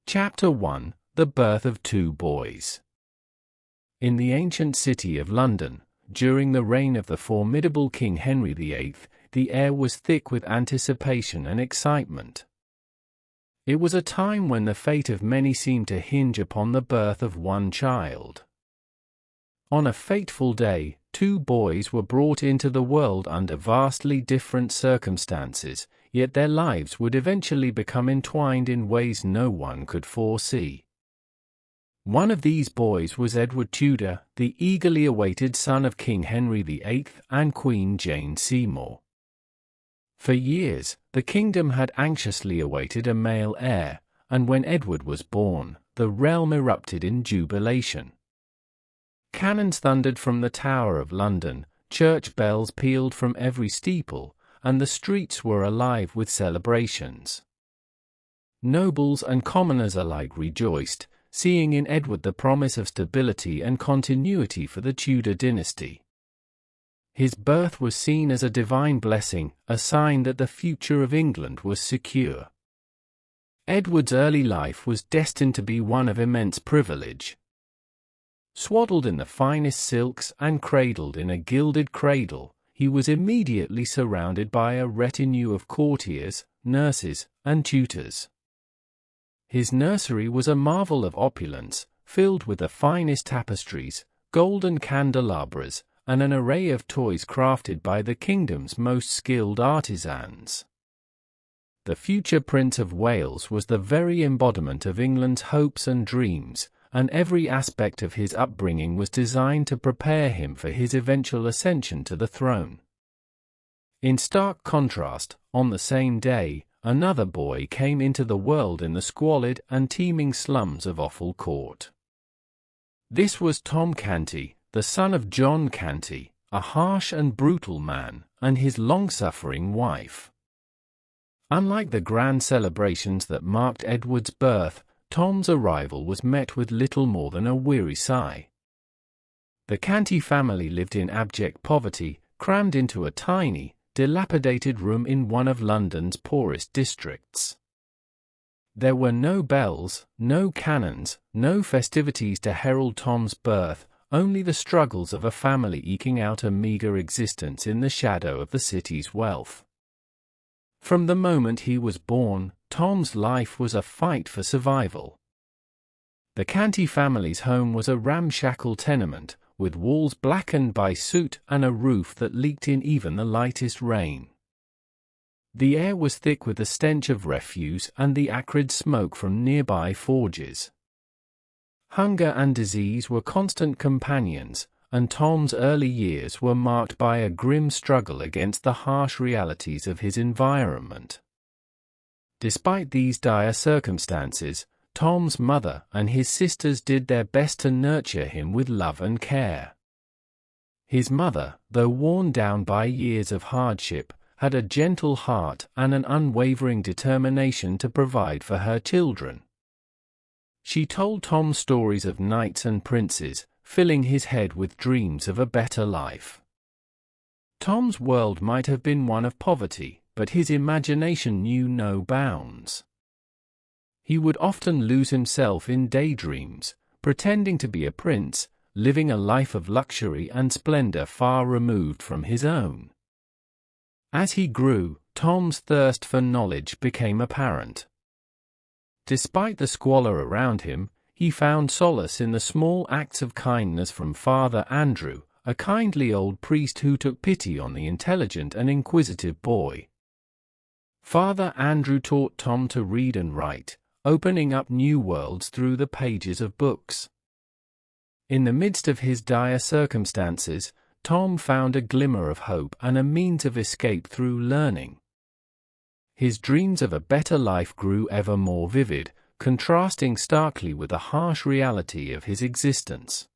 Chapter 1: The Birth of Two Boys. In the ancient city of London, during the reign of the formidable King Henry VIII, the air was thick with anticipation and excitement. It was a time when the fate of many seemed to hinge upon the birth of one child. On a fateful day, two boys were brought into the world under vastly different circumstances, yet their lives would eventually become entwined in ways no one could foresee. One of these boys was Edward Tudor, the eagerly awaited son of King Henry VIII and Queen Jane Seymour. For years, the kingdom had anxiously awaited a male heir, and when Edward was born, the realm erupted in jubilation. Cannons thundered from the Tower of London, church bells pealed from every steeple, and the streets were alive with celebrations. Nobles and commoners alike rejoiced, seeing in Edward the promise of stability and continuity for the Tudor dynasty. His birth was seen as a divine blessing, a sign that the future of England was secure. Edward's early life was destined to be one of immense privilege. Swaddled in the finest silks and cradled in a gilded cradle, he was immediately surrounded by a retinue of courtiers, nurses, and tutors. His nursery was a marvel of opulence, filled with the finest tapestries, golden candelabras, and an array of toys crafted by the kingdom's most skilled artisans. The future Prince of Wales was the very embodiment of England's hopes and dreams, and every aspect of his upbringing was designed to prepare him for his eventual ascension to the throne. In stark contrast, on the same day, another boy came into the world in the squalid and teeming slums of Offal Court. This was Tom Canty, the son of John Canty, a harsh and brutal man, and his long-suffering wife. Unlike the grand celebrations that marked Edward's birth, Tom's arrival was met with little more than a weary sigh. The Canty family lived in abject poverty, crammed into a tiny, dilapidated room in one of London's poorest districts. There were no bells, no cannons, no festivities to herald Tom's birth, only the struggles of a family eking out a meager existence in the shadow of the city's wealth. From the moment he was born, Tom's life was a fight for survival. The Canty family's home was a ramshackle tenement, with walls blackened by soot and a roof that leaked in even the lightest rain. The air was thick with the stench of refuse and the acrid smoke from nearby forges. Hunger and disease were constant companions, and Tom's early years were marked by a grim struggle against the harsh realities of his environment. Despite these dire circumstances, Tom's mother and his sisters did their best to nurture him with love and care. His mother, though worn down by years of hardship, had a gentle heart and an unwavering determination to provide for her children. She told Tom stories of knights and princes, filling his head with dreams of a better life. Tom's world might have been one of poverty, but his imagination knew no bounds. He would often lose himself in daydreams, pretending to be a prince, living a life of luxury and splendor far removed from his own. As he grew, Tom's thirst for knowledge became apparent. Despite the squalor around him, he found solace in the small acts of kindness from Father Andrew, a kindly old priest who took pity on the intelligent and inquisitive boy. Father Andrew taught Tom to read and write, opening up new worlds through the pages of books. In the midst of his dire circumstances, Tom found a glimmer of hope and a means of escape through learning. His dreams of a better life grew ever more vivid, contrasting starkly with the harsh reality of his existence.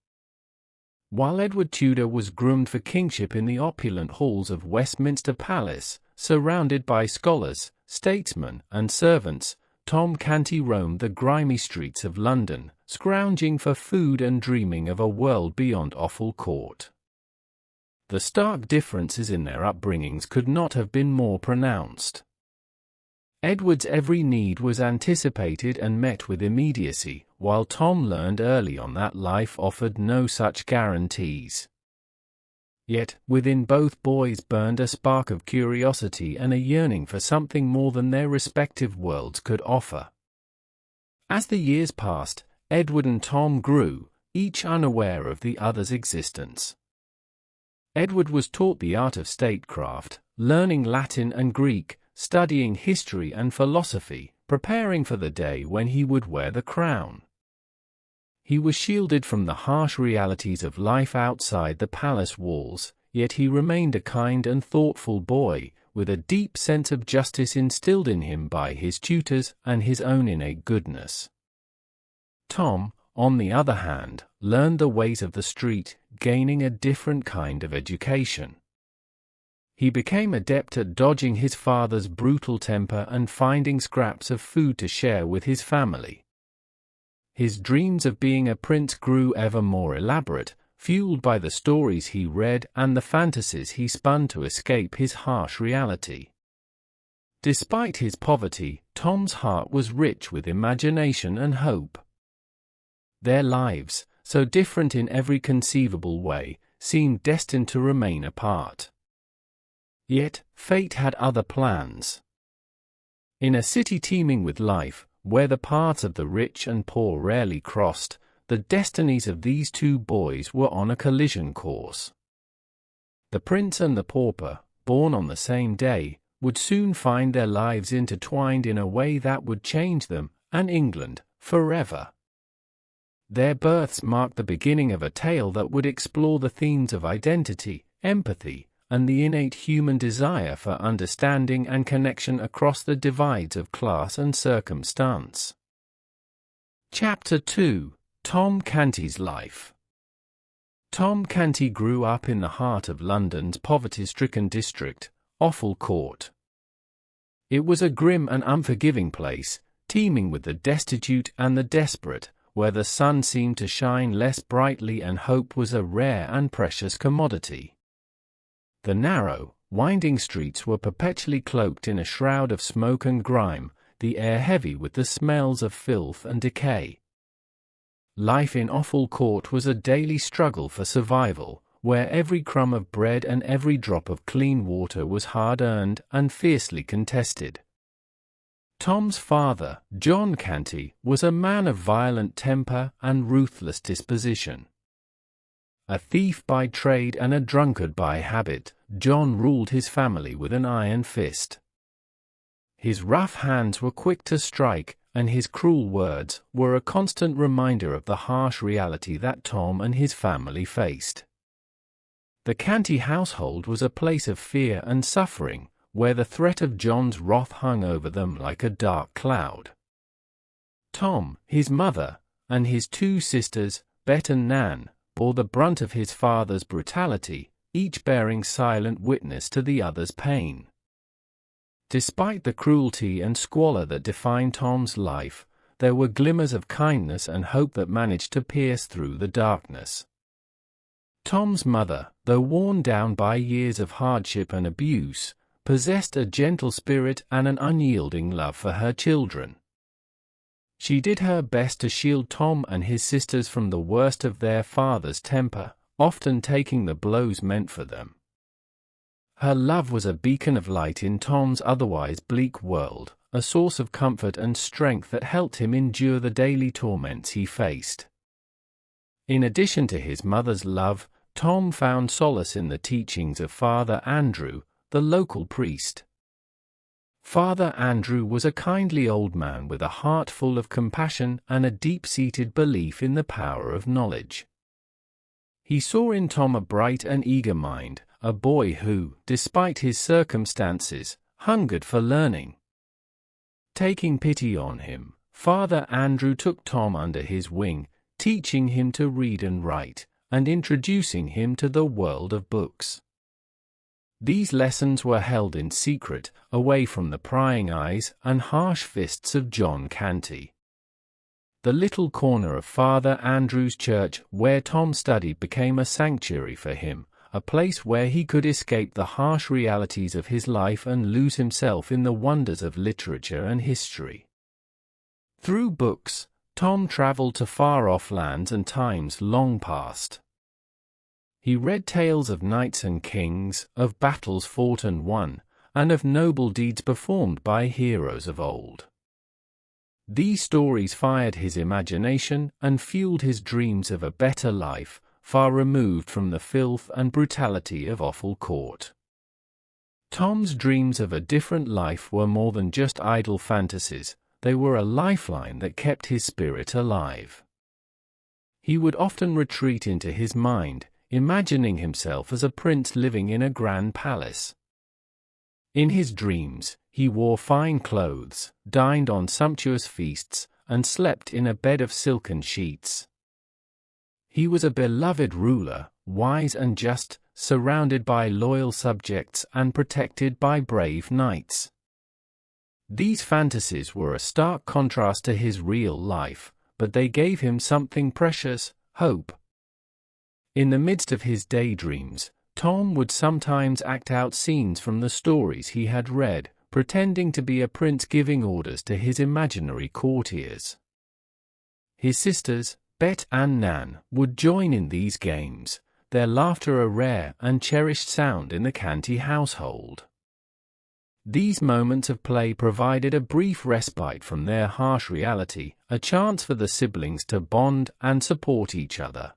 While Edward Tudor was groomed for kingship in the opulent halls of Westminster Palace, surrounded by scholars, statesmen, and servants, Tom Canty roamed the grimy streets of London, scrounging for food and dreaming of a world beyond Offal Court. The stark differences in their upbringings could not have been more pronounced. Edward's every need was anticipated and met with immediacy, while Tom learned early on that life offered no such guarantees. Yet, within both boys burned a spark of curiosity and a yearning for something more than their respective worlds could offer. As the years passed, Edward and Tom grew, each unaware of the other's existence. Edward was taught the art of statecraft, learning Latin and Greek, studying history and philosophy, preparing for the day when he would wear the crown. He was shielded from the harsh realities of life outside the palace walls, yet he remained a kind and thoughtful boy, with a deep sense of justice instilled in him by his tutors and his own innate goodness. Tom, on the other hand, learned the ways of the street, gaining a different kind of education. He became adept at dodging his father's brutal temper and finding scraps of food to share with his family. His dreams of being a prince grew ever more elaborate, fueled by the stories he read and the fantasies he spun to escape his harsh reality. Despite his poverty, Tom's heart was rich with imagination and hope. Their lives, so different in every conceivable way, seemed destined to remain apart. Yet, fate had other plans. In a city teeming with life, where the paths of the rich and poor rarely crossed, the destinies of these two boys were on a collision course. The prince and the pauper, born on the same day, would soon find their lives intertwined in a way that would change them, and England, forever. Their births marked the beginning of a tale that would explore the themes of identity, empathy, and the innate human desire for understanding and connection across the divides of class and circumstance. Chapter 2: Tom Canty's Life. Tom Canty grew up in the heart of London's poverty-stricken district, Offal Court. It was a grim and unforgiving place, teeming with the destitute and the desperate, where the sun seemed to shine less brightly and hope was a rare and precious commodity. The narrow, winding streets were perpetually cloaked in a shroud of smoke and grime, the air heavy with the smells of filth and decay. Life in Offal Court was a daily struggle for survival, where every crumb of bread and every drop of clean water was hard-earned and fiercely contested. Tom's father, John Canty, was a man of violent temper and ruthless disposition. A thief by trade and a drunkard by habit, John ruled his family with an iron fist. His rough hands were quick to strike, and his cruel words were a constant reminder of the harsh reality that Tom and his family faced. The Canty household was a place of fear and suffering, where the threat of John's wrath hung over them like a dark cloud. Tom, his mother, and his two sisters, Bet and Nan, bore the brunt of his father's brutality, each bearing silent witness to the other's pain. Despite the cruelty and squalor that defined Tom's life, there were glimmers of kindness and hope that managed to pierce through the darkness. Tom's mother, though worn down by years of hardship and abuse, possessed a gentle spirit and an unyielding love for her children. She did her best to shield Tom and his sisters from the worst of their father's temper, often taking the blows meant for them. Her love was a beacon of light in Tom's otherwise bleak world, a source of comfort and strength that helped him endure the daily torments he faced. In addition to his mother's love, Tom found solace in the teachings of Father Andrew, the local priest. Father Andrew was a kindly old man with a heart full of compassion and a deep-seated belief in the power of knowledge. He saw in Tom a bright and eager mind, a boy who, despite his circumstances, hungered for learning. Taking pity on him, Father Andrew took Tom under his wing, teaching him to read and write, and introducing him to the world of books. These lessons were held in secret, away from the prying eyes and harsh fists of John Canty. The little corner of Father Andrew's church where Tom studied became a sanctuary for him, a place where he could escape the harsh realities of his life and lose himself in the wonders of literature and history. Through books, Tom traveled to far-off lands and times long past. He read tales of knights and kings, of battles fought and won, and of noble deeds performed by heroes of old. These stories fired his imagination and fueled his dreams of a better life, far removed from the filth and brutality of Offal Court. Tom's dreams of a different life were more than just idle fantasies, they were a lifeline that kept his spirit alive. He would often retreat into his mind, imagining himself as a prince living in a grand palace. In his dreams, he wore fine clothes, dined on sumptuous feasts, and slept in a bed of silken sheets. He was a beloved ruler, wise and just, surrounded by loyal subjects and protected by brave knights. These fantasies were a stark contrast to his real life, but they gave him something precious: hope. In the midst of his daydreams, Tom would sometimes act out scenes from the stories he had read, pretending to be a prince giving orders to his imaginary courtiers. His sisters, Bet and Nan, would join in these games, their laughter a rare and cherished sound in the Canty household. These moments of play provided a brief respite from their harsh reality, a chance for the siblings to bond and support each other.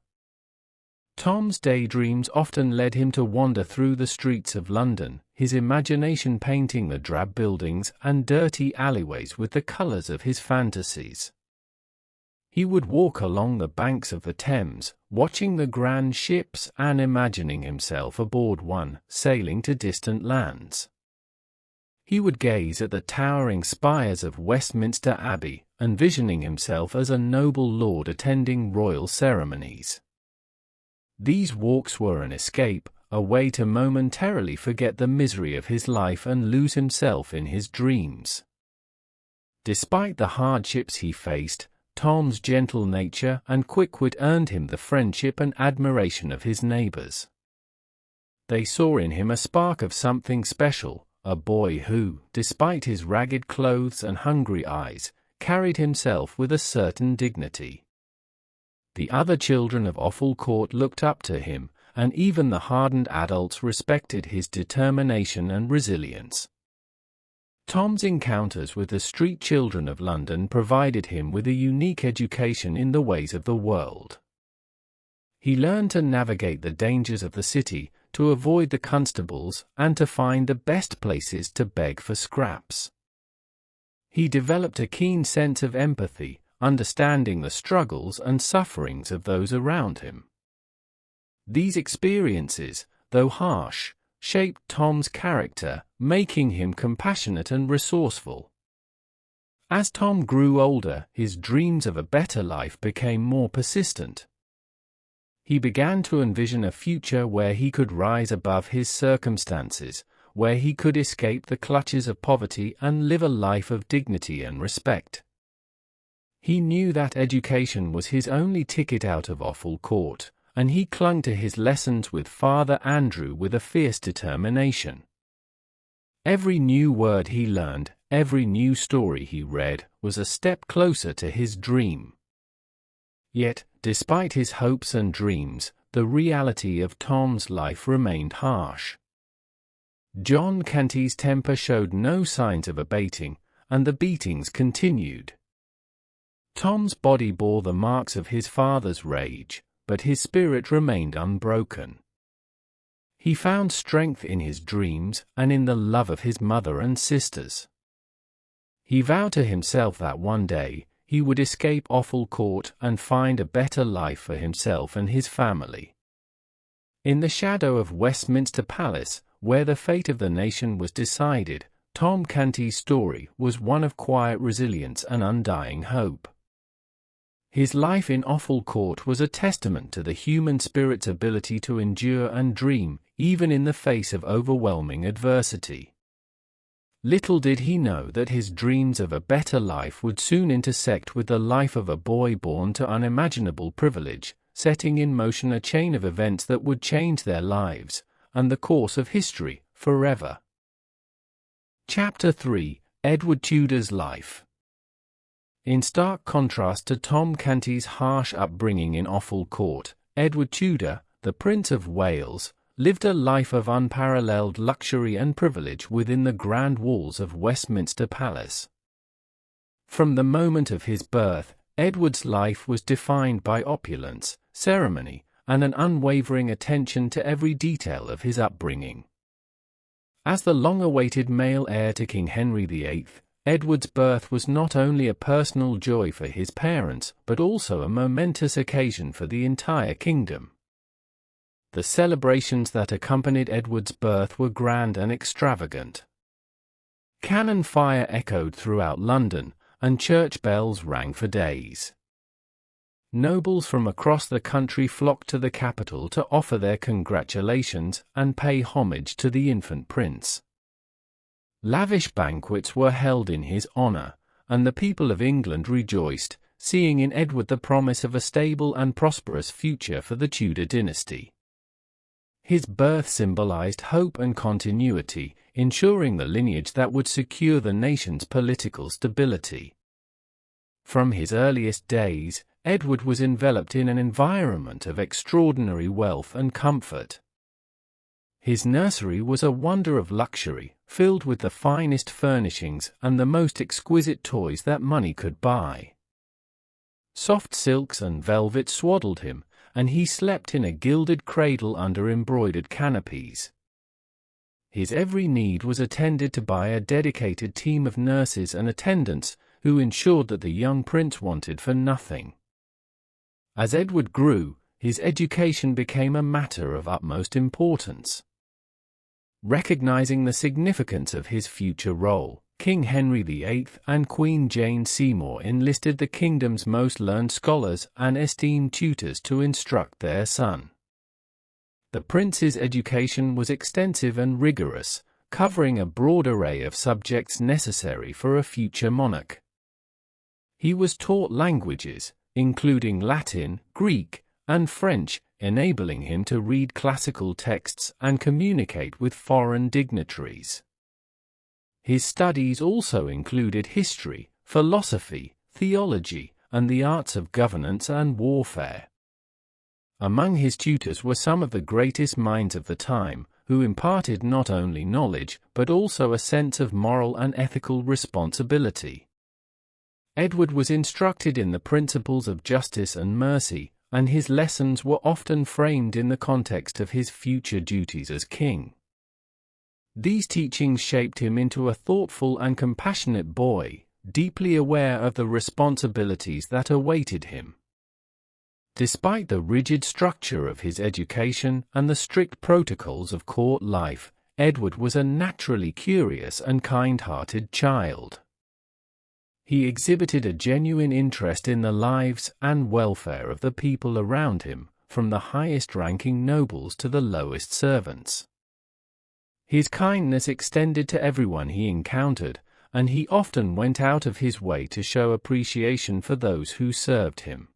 Tom's daydreams often led him to wander through the streets of London, his imagination painting the drab buildings and dirty alleyways with the colors of his fantasies. He would walk along the banks of the Thames, watching the grand ships and imagining himself aboard one, sailing to distant lands. He would gaze at the towering spires of Westminster Abbey, envisioning himself as a noble lord attending royal ceremonies. These walks were an escape, a way to momentarily forget the misery of his life and lose himself in his dreams. Despite the hardships he faced, Tom's gentle nature and quick wit earned him the friendship and admiration of his neighbors. They saw in him a spark of something special, a boy who, despite his ragged clothes and hungry eyes, carried himself with a certain dignity. The other children of Offal Court looked up to him, and even the hardened adults respected his determination and resilience. Tom's encounters with the street children of London provided him with a unique education in the ways of the world. He learned to navigate the dangers of the city, to avoid the constables, and to find the best places to beg for scraps. He developed a keen sense of empathy, understanding the struggles and sufferings of those around him. These experiences, though harsh, shaped Tom's character, making him compassionate and resourceful. As Tom grew older, his dreams of a better life became more persistent. He began to envision a future where he could rise above his circumstances, where he could escape the clutches of poverty and live a life of dignity and respect. He knew that education was his only ticket out of Offal Court, and he clung to his lessons with Father Andrew with a fierce determination. Every new word he learned, every new story he read, was a step closer to his dream. Yet, despite his hopes and dreams, the reality of Tom's life remained harsh. John Canty's temper showed no signs of abating, and the beatings continued. Tom's body bore the marks of his father's rage, but his spirit remained unbroken. He found strength in his dreams and in the love of his mother and sisters. He vowed to himself that one day, he would escape Offal Court and find a better life for himself and his family. In the shadow of Westminster Palace, where the fate of the nation was decided, Tom Canty's story was one of quiet resilience and undying hope. His life in Offal Court was a testament to the human spirit's ability to endure and dream, even in the face of overwhelming adversity. Little did he know that his dreams of a better life would soon intersect with the life of a boy born to unimaginable privilege, setting in motion a chain of events that would change their lives and the course of history forever. Chapter 3: Edward Tudor's Life. In stark contrast to Tom Canty's harsh upbringing in Offal Court, Edward Tudor, the Prince of Wales, lived a life of unparalleled luxury and privilege within the grand walls of Westminster Palace. From the moment of his birth, Edward's life was defined by opulence, ceremony, and an unwavering attention to every detail of his upbringing. As the long-awaited male heir to King Henry VIII, Edward's birth was not only a personal joy for his parents, but also a momentous occasion for the entire kingdom. The celebrations that accompanied Edward's birth were grand and extravagant. Cannon fire echoed throughout London, and church bells rang for days. Nobles from across the country flocked to the capital to offer their congratulations and pay homage to the infant prince. Lavish banquets were held in his honor, and the people of England rejoiced, seeing in Edward the promise of a stable and prosperous future for the Tudor dynasty. His birth symbolized hope and continuity, ensuring the lineage that would secure the nation's political stability. From his earliest days, Edward was enveloped in an environment of extraordinary wealth and comfort. His nursery was a wonder of luxury, filled with the finest furnishings and the most exquisite toys that money could buy. Soft silks and velvet swaddled him, and he slept in a gilded cradle under embroidered canopies. His every need was attended to by a dedicated team of nurses and attendants, who ensured that the young prince wanted for nothing. As Edward grew, his education became a matter of utmost importance. Recognizing the significance of his future role, King Henry VIII and Queen Jane Seymour enlisted the kingdom's most learned scholars and esteemed tutors to instruct their son. The prince's education was extensive and rigorous, covering a broad array of subjects necessary for a future monarch. He was taught languages, including Latin, Greek, and French, enabling him to read classical texts and communicate with foreign dignitaries. His studies also included history, philosophy, theology, and the arts of governance and warfare. Among his tutors were some of the greatest minds of the time, who imparted not only knowledge, but also a sense of moral and ethical responsibility. Edward was instructed in the principles of justice and mercy, and his lessons were often framed in the context of his future duties as king. These teachings shaped him into a thoughtful and compassionate boy, deeply aware of the responsibilities that awaited him. Despite the rigid structure of his education and the strict protocols of court life, Edward was a naturally curious and kind-hearted child. He exhibited a genuine interest in the lives and welfare of the people around him, from the highest-ranking nobles to the lowest servants. His kindness extended to everyone he encountered, and he often went out of his way to show appreciation for those who served him.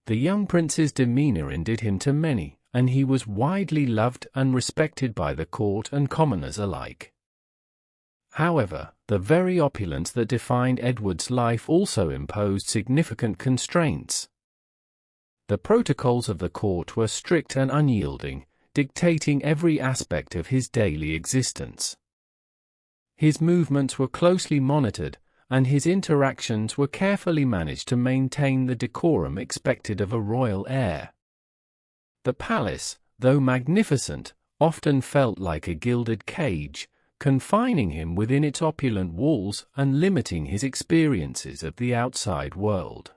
The young prince's demeanor endeared him to many, and he was widely loved and respected by the court and commoners alike. However, the very opulence that defined Edward's life also imposed significant constraints. The protocols of the court were strict and unyielding, dictating every aspect of his daily existence. His movements were closely monitored, and his interactions were carefully managed to maintain the decorum expected of a royal heir. The palace, though magnificent, often felt like a gilded cage, confining him within its opulent walls and limiting his experiences of the outside world.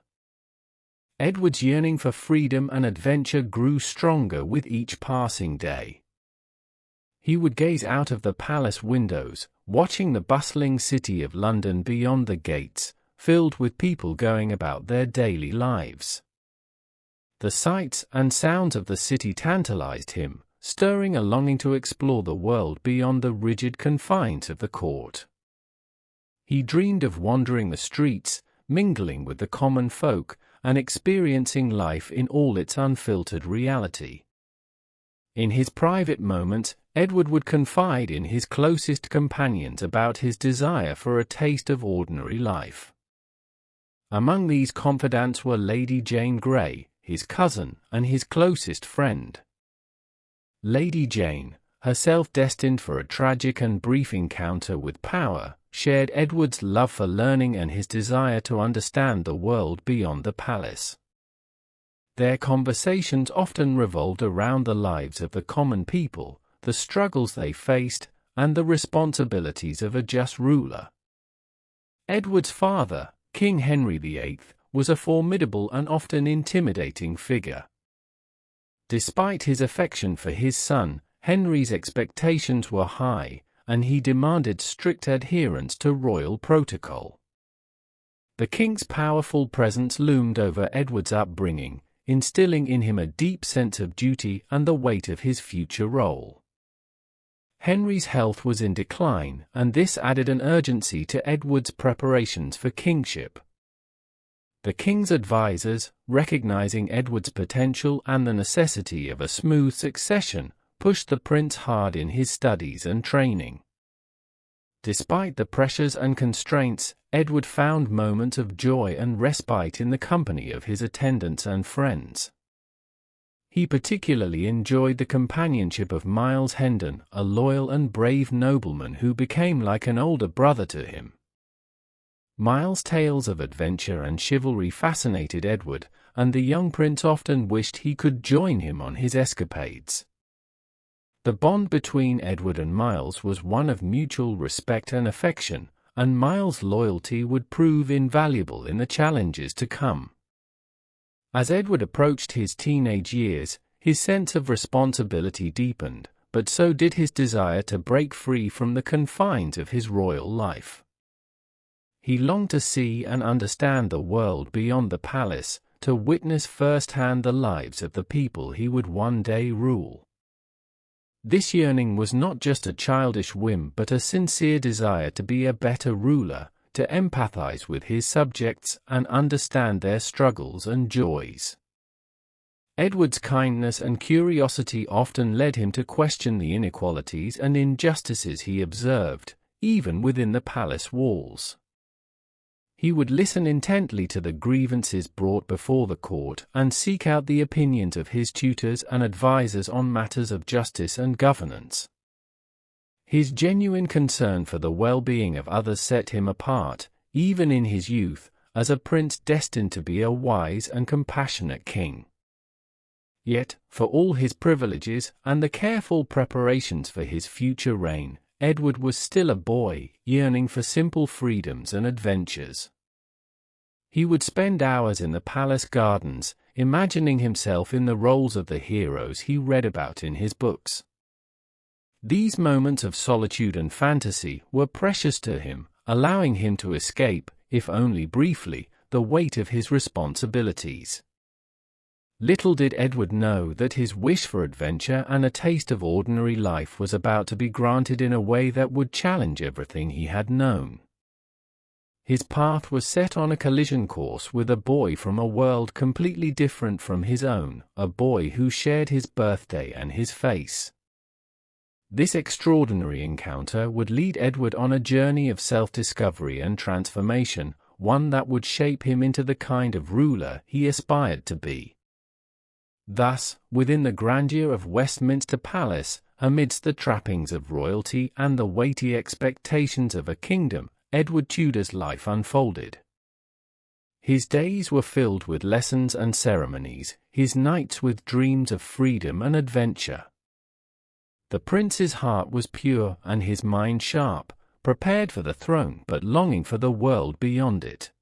Edward's yearning for freedom and adventure grew stronger with each passing day. He would gaze out of the palace windows, watching the bustling city of London beyond the gates, filled with people going about their daily lives. The sights and sounds of the city tantalized him, stirring a longing to explore the world beyond the rigid confines of the court. He dreamed of wandering the streets, mingling with the common folk, and experiencing life in all its unfiltered reality. In his private moments, Edward would confide in his closest companions about his desire for a taste of ordinary life. Among these confidants were Lady Jane Grey, his cousin, and his closest friend. Lady Jane, herself destined for a tragic and brief encounter with power, shared Edward's love for learning and his desire to understand the world beyond the palace. Their conversations often revolved around the lives of the common people, the struggles they faced, and the responsibilities of a just ruler. Edward's father, King Henry VIII, was a formidable and often intimidating figure. Despite his affection for his son, Henry's expectations were high, and he demanded strict adherence to royal protocol. The king's powerful presence loomed over Edward's upbringing, instilling in him a deep sense of duty and the weight of his future role. Henry's health was in decline, and this added an urgency to Edward's preparations for kingship. The king's advisors, recognizing Edward's potential and the necessity of a smooth succession, pushed the prince hard in his studies and training. Despite the pressures and constraints, Edward found moments of joy and respite in the company of his attendants and friends. He particularly enjoyed the companionship of Miles Hendon, a loyal and brave nobleman who became like an older brother to him. Miles' tales of adventure and chivalry fascinated Edward, and the young prince often wished he could join him on his escapades. The bond between Edward and Miles was one of mutual respect and affection, and Miles' loyalty would prove invaluable in the challenges to come. As Edward approached his teenage years, his sense of responsibility deepened, but so did his desire to break free from the confines of his royal life. He longed to see and understand the world beyond the palace, to witness firsthand the lives of the people he would one day rule. This yearning was not just a childish whim but a sincere desire to be a better ruler, to empathize with his subjects and understand their struggles and joys. Edward's kindness and curiosity often led him to question the inequalities and injustices he observed, even within the palace walls. He would listen intently to the grievances brought before the court and seek out the opinions of his tutors and advisors on matters of justice and governance. His genuine concern for the well-being of others set him apart, even in his youth, as a prince destined to be a wise and compassionate king. Yet, for all his privileges and the careful preparations for his future reign, Edward was still a boy, yearning for simple freedoms and adventures. He would spend hours in the palace gardens, imagining himself in the roles of the heroes he read about in his books. These moments of solitude and fantasy were precious to him, allowing him to escape, if only briefly, the weight of his responsibilities. Little did Edward know that his wish for adventure and a taste of ordinary life was about to be granted in a way that would challenge everything he had known. His path was set on a collision course with a boy from a world completely different from his own, a boy who shared his birthday and his face. This extraordinary encounter would lead Edward on a journey of self-discovery and transformation, one that would shape him into the kind of ruler he aspired to be. Thus, within the grandeur of Westminster Palace, amidst the trappings of royalty and the weighty expectations of a kingdom, Edward Tudor's life unfolded. His days were filled with lessons and ceremonies, his nights with dreams of freedom and adventure. The prince's heart was pure and his mind sharp, prepared for the throne but longing for the world beyond it.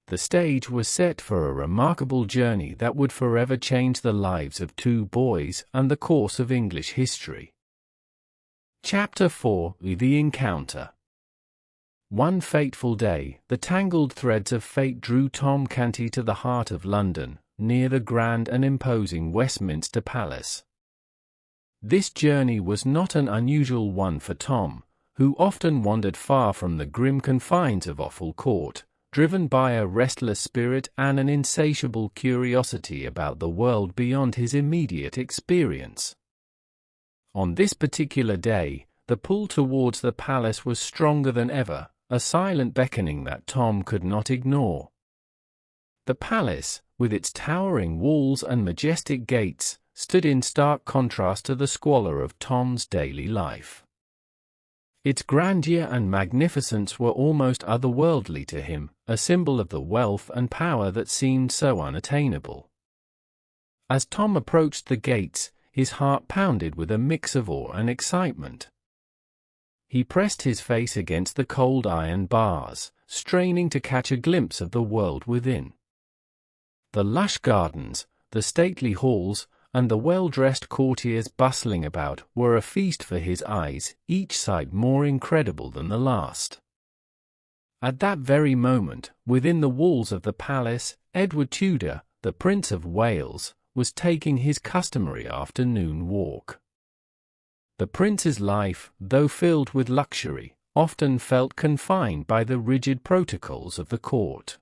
The stage was set for a remarkable journey that would forever change the lives of two boys and the course of English history. Chapter 4: The Encounter. One fateful day, the tangled threads of fate drew Tom Canty to the heart of London, near the grand and imposing Westminster Palace. This journey was not an unusual one for Tom, who often wandered far from the grim confines of Offal Court, driven by a restless spirit and an insatiable curiosity about the world beyond his immediate experience. On this particular day, the pull towards the palace was stronger than ever, a silent beckoning that Tom could not ignore. The palace, with its towering walls and majestic gates, stood in stark contrast to the squalor of Tom's daily life. Its grandeur and magnificence were almost otherworldly to him, a symbol of the wealth and power that seemed so unattainable. As Tom approached the gates, his heart pounded with a mix of awe and excitement. He pressed his face against the cold iron bars, straining to catch a glimpse of the world within. The lush gardens, the stately halls, and the well-dressed courtiers bustling about were a feast for his eyes, each sight more incredible than the last. At that very moment, within the walls of the palace, Edward Tudor, the Prince of Wales, was taking his customary afternoon walk. The prince's life, though filled with luxury, often felt confined by the rigid protocols of the court.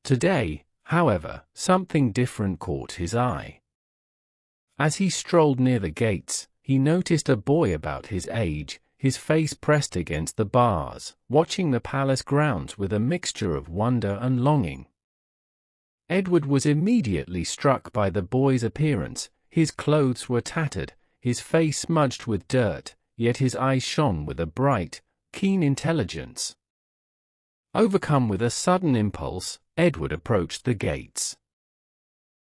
Today, however, something different caught his eye. As he strolled near the gates, he noticed a boy about his age, his face pressed against the bars, watching the palace grounds with a mixture of wonder and longing. Edward was immediately struck by the boy's appearance. His clothes were tattered, his face smudged with dirt, yet his eyes shone with a bright, keen intelligence. Overcome with a sudden impulse, Edward approached the gates.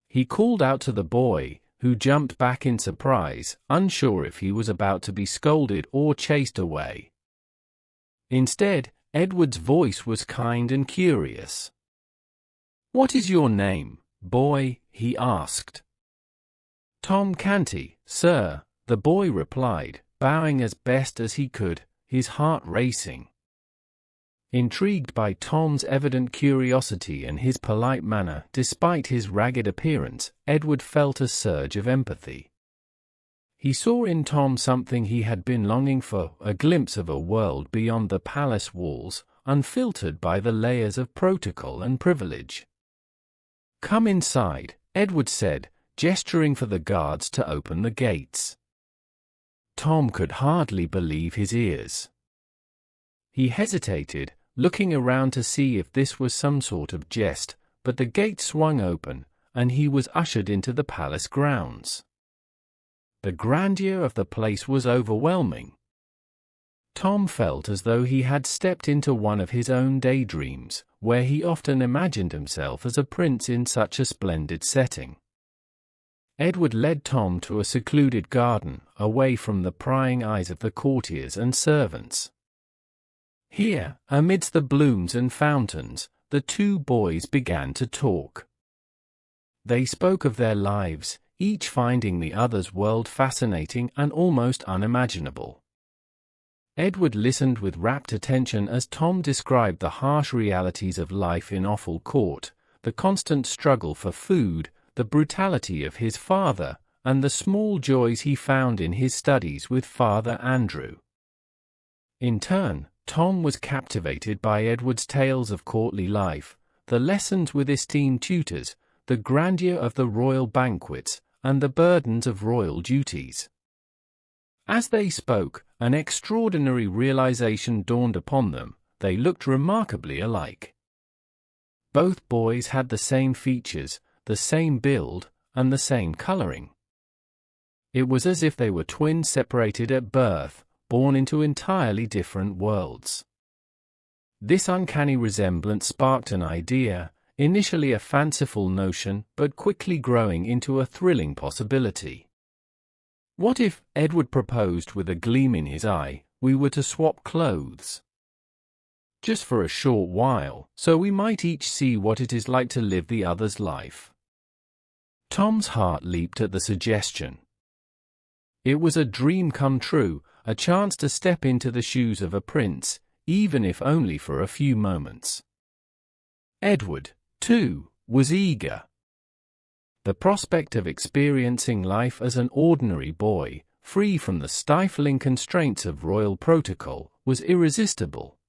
He called out to the boy, who jumped back in surprise, unsure if he was about to be scolded or chased away. Instead, Edward's voice was kind and curious. "What is your name, boy?" he asked. "Tom Canty, sir," the boy replied, bowing as best as he could, his heart racing. Intrigued by Tom's evident curiosity and his polite manner despite his ragged appearance, Edward felt a surge of empathy. He saw in Tom something he had been longing for, a glimpse of a world beyond the palace walls, unfiltered by the layers of protocol and privilege. "Come inside," Edward said, gesturing for the guards to open the gates. Tom could hardly believe his ears. He hesitated, looking around to see if this was some sort of jest, but the gate swung open, and he was ushered into the palace grounds. The grandeur of the place was overwhelming. Tom felt as though he had stepped into one of his own daydreams, where he often imagined himself as a prince in such a splendid setting. Edward led Tom to a secluded garden, away from the prying eyes of the courtiers and servants. Here, amidst the blooms and fountains, the two boys began to talk. They spoke of their lives, each finding the other's world fascinating and almost unimaginable. Edward listened with rapt attention as Tom described the harsh realities of life in Offal Court, the constant struggle for food, the brutality of his father, and the small joys he found in his studies with Father Andrew. In turn, Tom was captivated by Edward's tales of courtly life, the lessons with esteemed tutors, the grandeur of the royal banquets, and the burdens of royal duties. As they spoke, an extraordinary realization dawned upon them: they looked remarkably alike. Both boys had the same features, the same build, and the same coloring. It was as if they were twins separated at birth, born into entirely different worlds. This uncanny resemblance sparked an idea, initially a fanciful notion, but quickly growing into a thrilling possibility. What if, Edward proposed with a gleam in his eye, we were to swap clothes? Just for a short while, so we might each see what it is like to live the other's life. Tom's heart leaped at the suggestion. It was a dream come true, a chance to step into the shoes of a prince, even if only for a few moments. Edward, too, was eager. The prospect of experiencing life as an ordinary boy, free from the stifling constraints of royal protocol, was irresistible.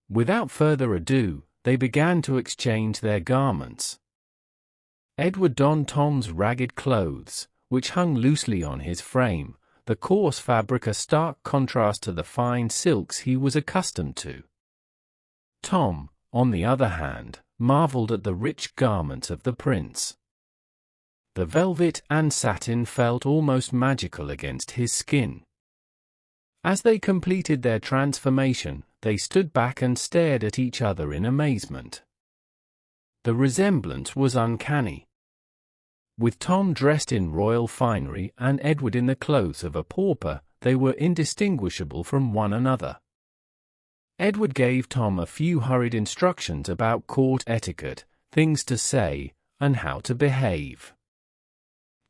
Without further ado, they began to exchange their garments. Edward donned Tom's ragged clothes, which hung loosely on his frame, the coarse fabric a stark contrast to the fine silks he was accustomed to. Tom, on the other hand, marveled at the rich garments of the prince. The velvet and satin felt almost magical against his skin. As they completed their transformation, they stood back and stared at each other in amazement. The resemblance was uncanny. With Tom dressed in royal finery and Edward in the clothes of a pauper, they were indistinguishable from one another. Edward gave Tom a few hurried instructions about court etiquette, things to say, and how to behave.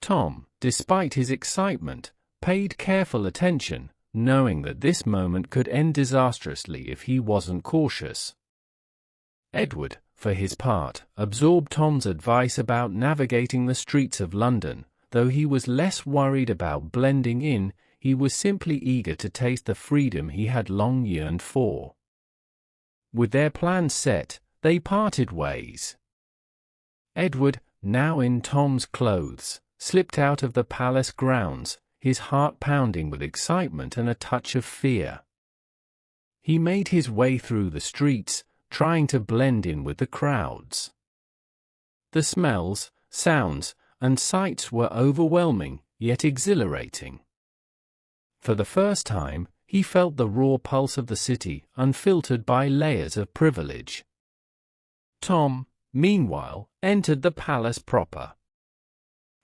Tom, despite his excitement, paid careful attention, knowing that this moment could end disastrously if he wasn't cautious. Edward, for his part, absorbed Tom's advice about navigating the streets of London. Though he was less worried about blending in, he was simply eager to taste the freedom he had long yearned for. With their plans set, they parted ways. Edward, now in Tom's clothes, slipped out of the palace grounds, his heart pounding with excitement and a touch of fear. He made his way through the streets, trying to blend in with the crowds. The smells, sounds, and sights were overwhelming, yet exhilarating. For the first time, he felt the raw pulse of the city, unfiltered by layers of privilege. Tom, meanwhile, entered the palace proper.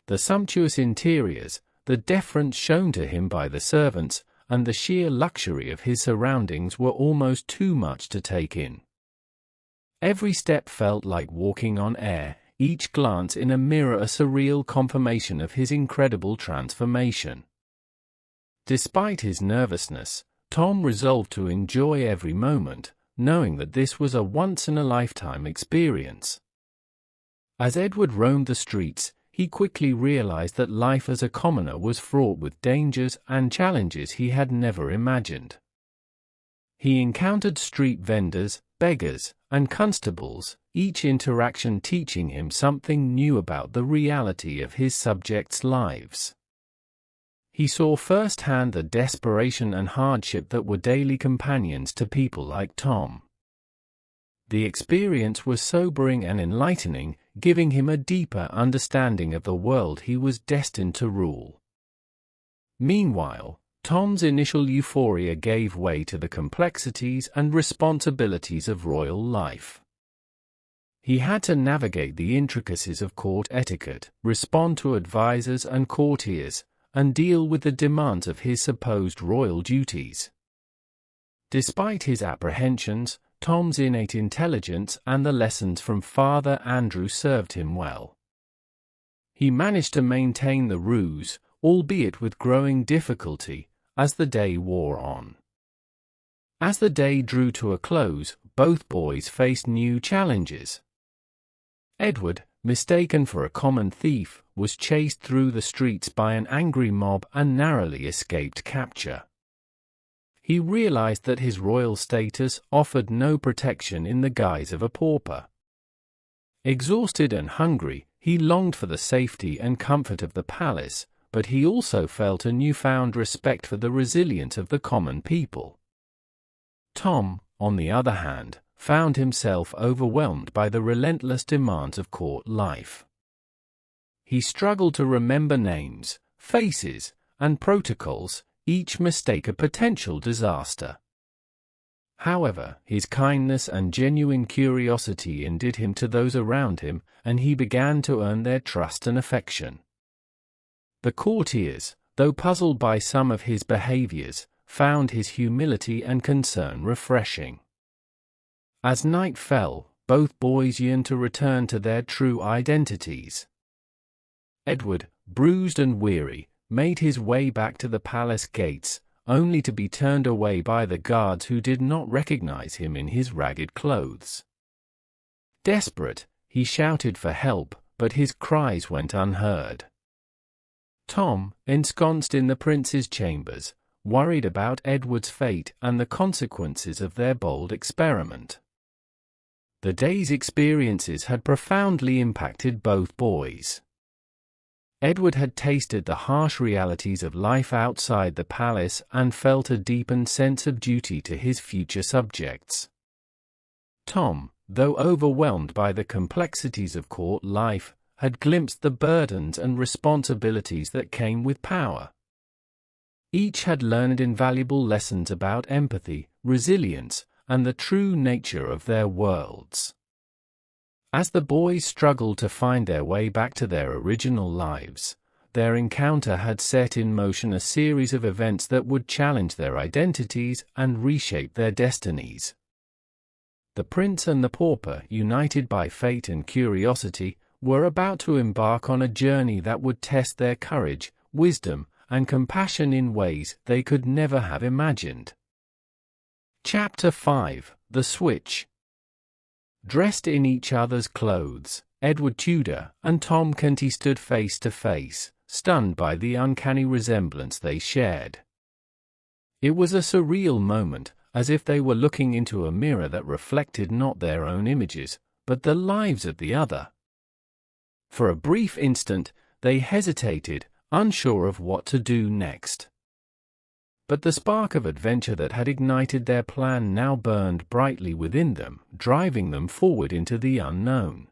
The sumptuous interiors, the deference shown to him by the servants, and the sheer luxury of his surroundings were almost too much to take in. Every step felt like walking on air, each glance in a mirror a surreal confirmation of his incredible transformation. Despite his nervousness, Tom resolved to enjoy every moment, knowing that this was a once-in-a-lifetime experience. As Edward roamed the streets, he quickly realized that life as a commoner was fraught with dangers and challenges he had never imagined. He encountered street vendors, beggars, and constables, each interaction teaching him something new about the reality of his subjects' lives. He saw firsthand the desperation and hardship that were daily companions to people like Tom. The experience was sobering and enlightening, giving him a deeper understanding of the world he was destined to rule. Meanwhile, Tom's initial euphoria gave way to the complexities and responsibilities of royal life. He had to navigate the intricacies of court etiquette, respond to advisors and courtiers, and deal with the demands of his supposed royal duties. Despite his apprehensions, Tom's innate intelligence and the lessons from Father Andrew served him well. He managed to maintain the ruse, albeit with growing difficulty, as the day wore on. As the day drew to a close, both boys faced new challenges. Edward, mistaken for a common thief, was chased through the streets by an angry mob and narrowly escaped capture. He realized that his royal status offered no protection in the guise of a pauper. Exhausted and hungry, he longed for the safety and comfort of the palace, but he also felt a newfound respect for the resilience of the common people. Tom, on the other hand, found himself overwhelmed by the relentless demands of court life. He struggled to remember names, faces, and protocols, each mistake a potential disaster. However, his kindness and genuine curiosity endeared him to those around him, and he began to earn their trust and affection. The courtiers, though puzzled by some of his behaviors, found his humility and concern refreshing. As night fell, both boys yearned to return to their true identities. Edward, bruised and weary, made his way back to the palace gates, only to be turned away by the guards who did not recognize him in his ragged clothes. Desperate, he shouted for help, but his cries went unheard. Tom, ensconced in the prince's chambers, worried about Edward's fate and the consequences of their bold experiment. The day's experiences had profoundly impacted both boys. Edward had tasted the harsh realities of life outside the palace and felt a deepened sense of duty to his future subjects. Tom, though overwhelmed by the complexities of court life, had glimpsed the burdens and responsibilities that came with power. Each had learned invaluable lessons about empathy, resilience, and the true nature of their worlds. As the boys struggled to find their way back to their original lives, their encounter had set in motion a series of events that would challenge their identities and reshape their destinies. The prince and the pauper, united by fate and curiosity, were about to embark on a journey that would test their courage, wisdom, and compassion in ways they could never have imagined. Chapter 5: The Switch. Dressed in each other's clothes, Edward Tudor and Tom Canty stood face to face, stunned by the uncanny resemblance they shared. It was a surreal moment, as if they were looking into a mirror that reflected not their own images, but the lives of the other. For a brief instant, they hesitated, unsure of what to do next. But the spark of adventure that had ignited their plan now burned brightly within them, driving them forward into the unknown.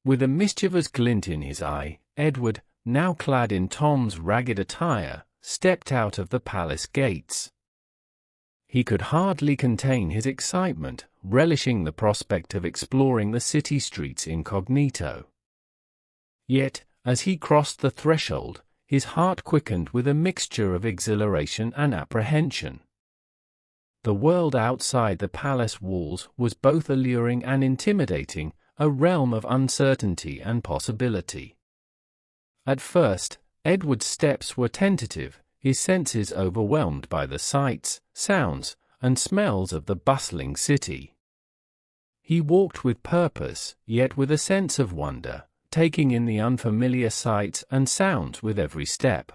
With a mischievous glint in his eye, Edward, now clad in Tom's ragged attire, stepped out of the palace gates. He could hardly contain his excitement, relishing the prospect of exploring the city streets incognito. Yet, as he crossed the threshold, his heart quickened with a mixture of exhilaration and apprehension. The world outside the palace walls was both alluring and intimidating, a realm of uncertainty and possibility. At first, Edward's steps were tentative, his senses overwhelmed by the sights, sounds, and smells of the bustling city. He walked with purpose, yet with a sense of wonder, taking in the unfamiliar sights and sounds with every step.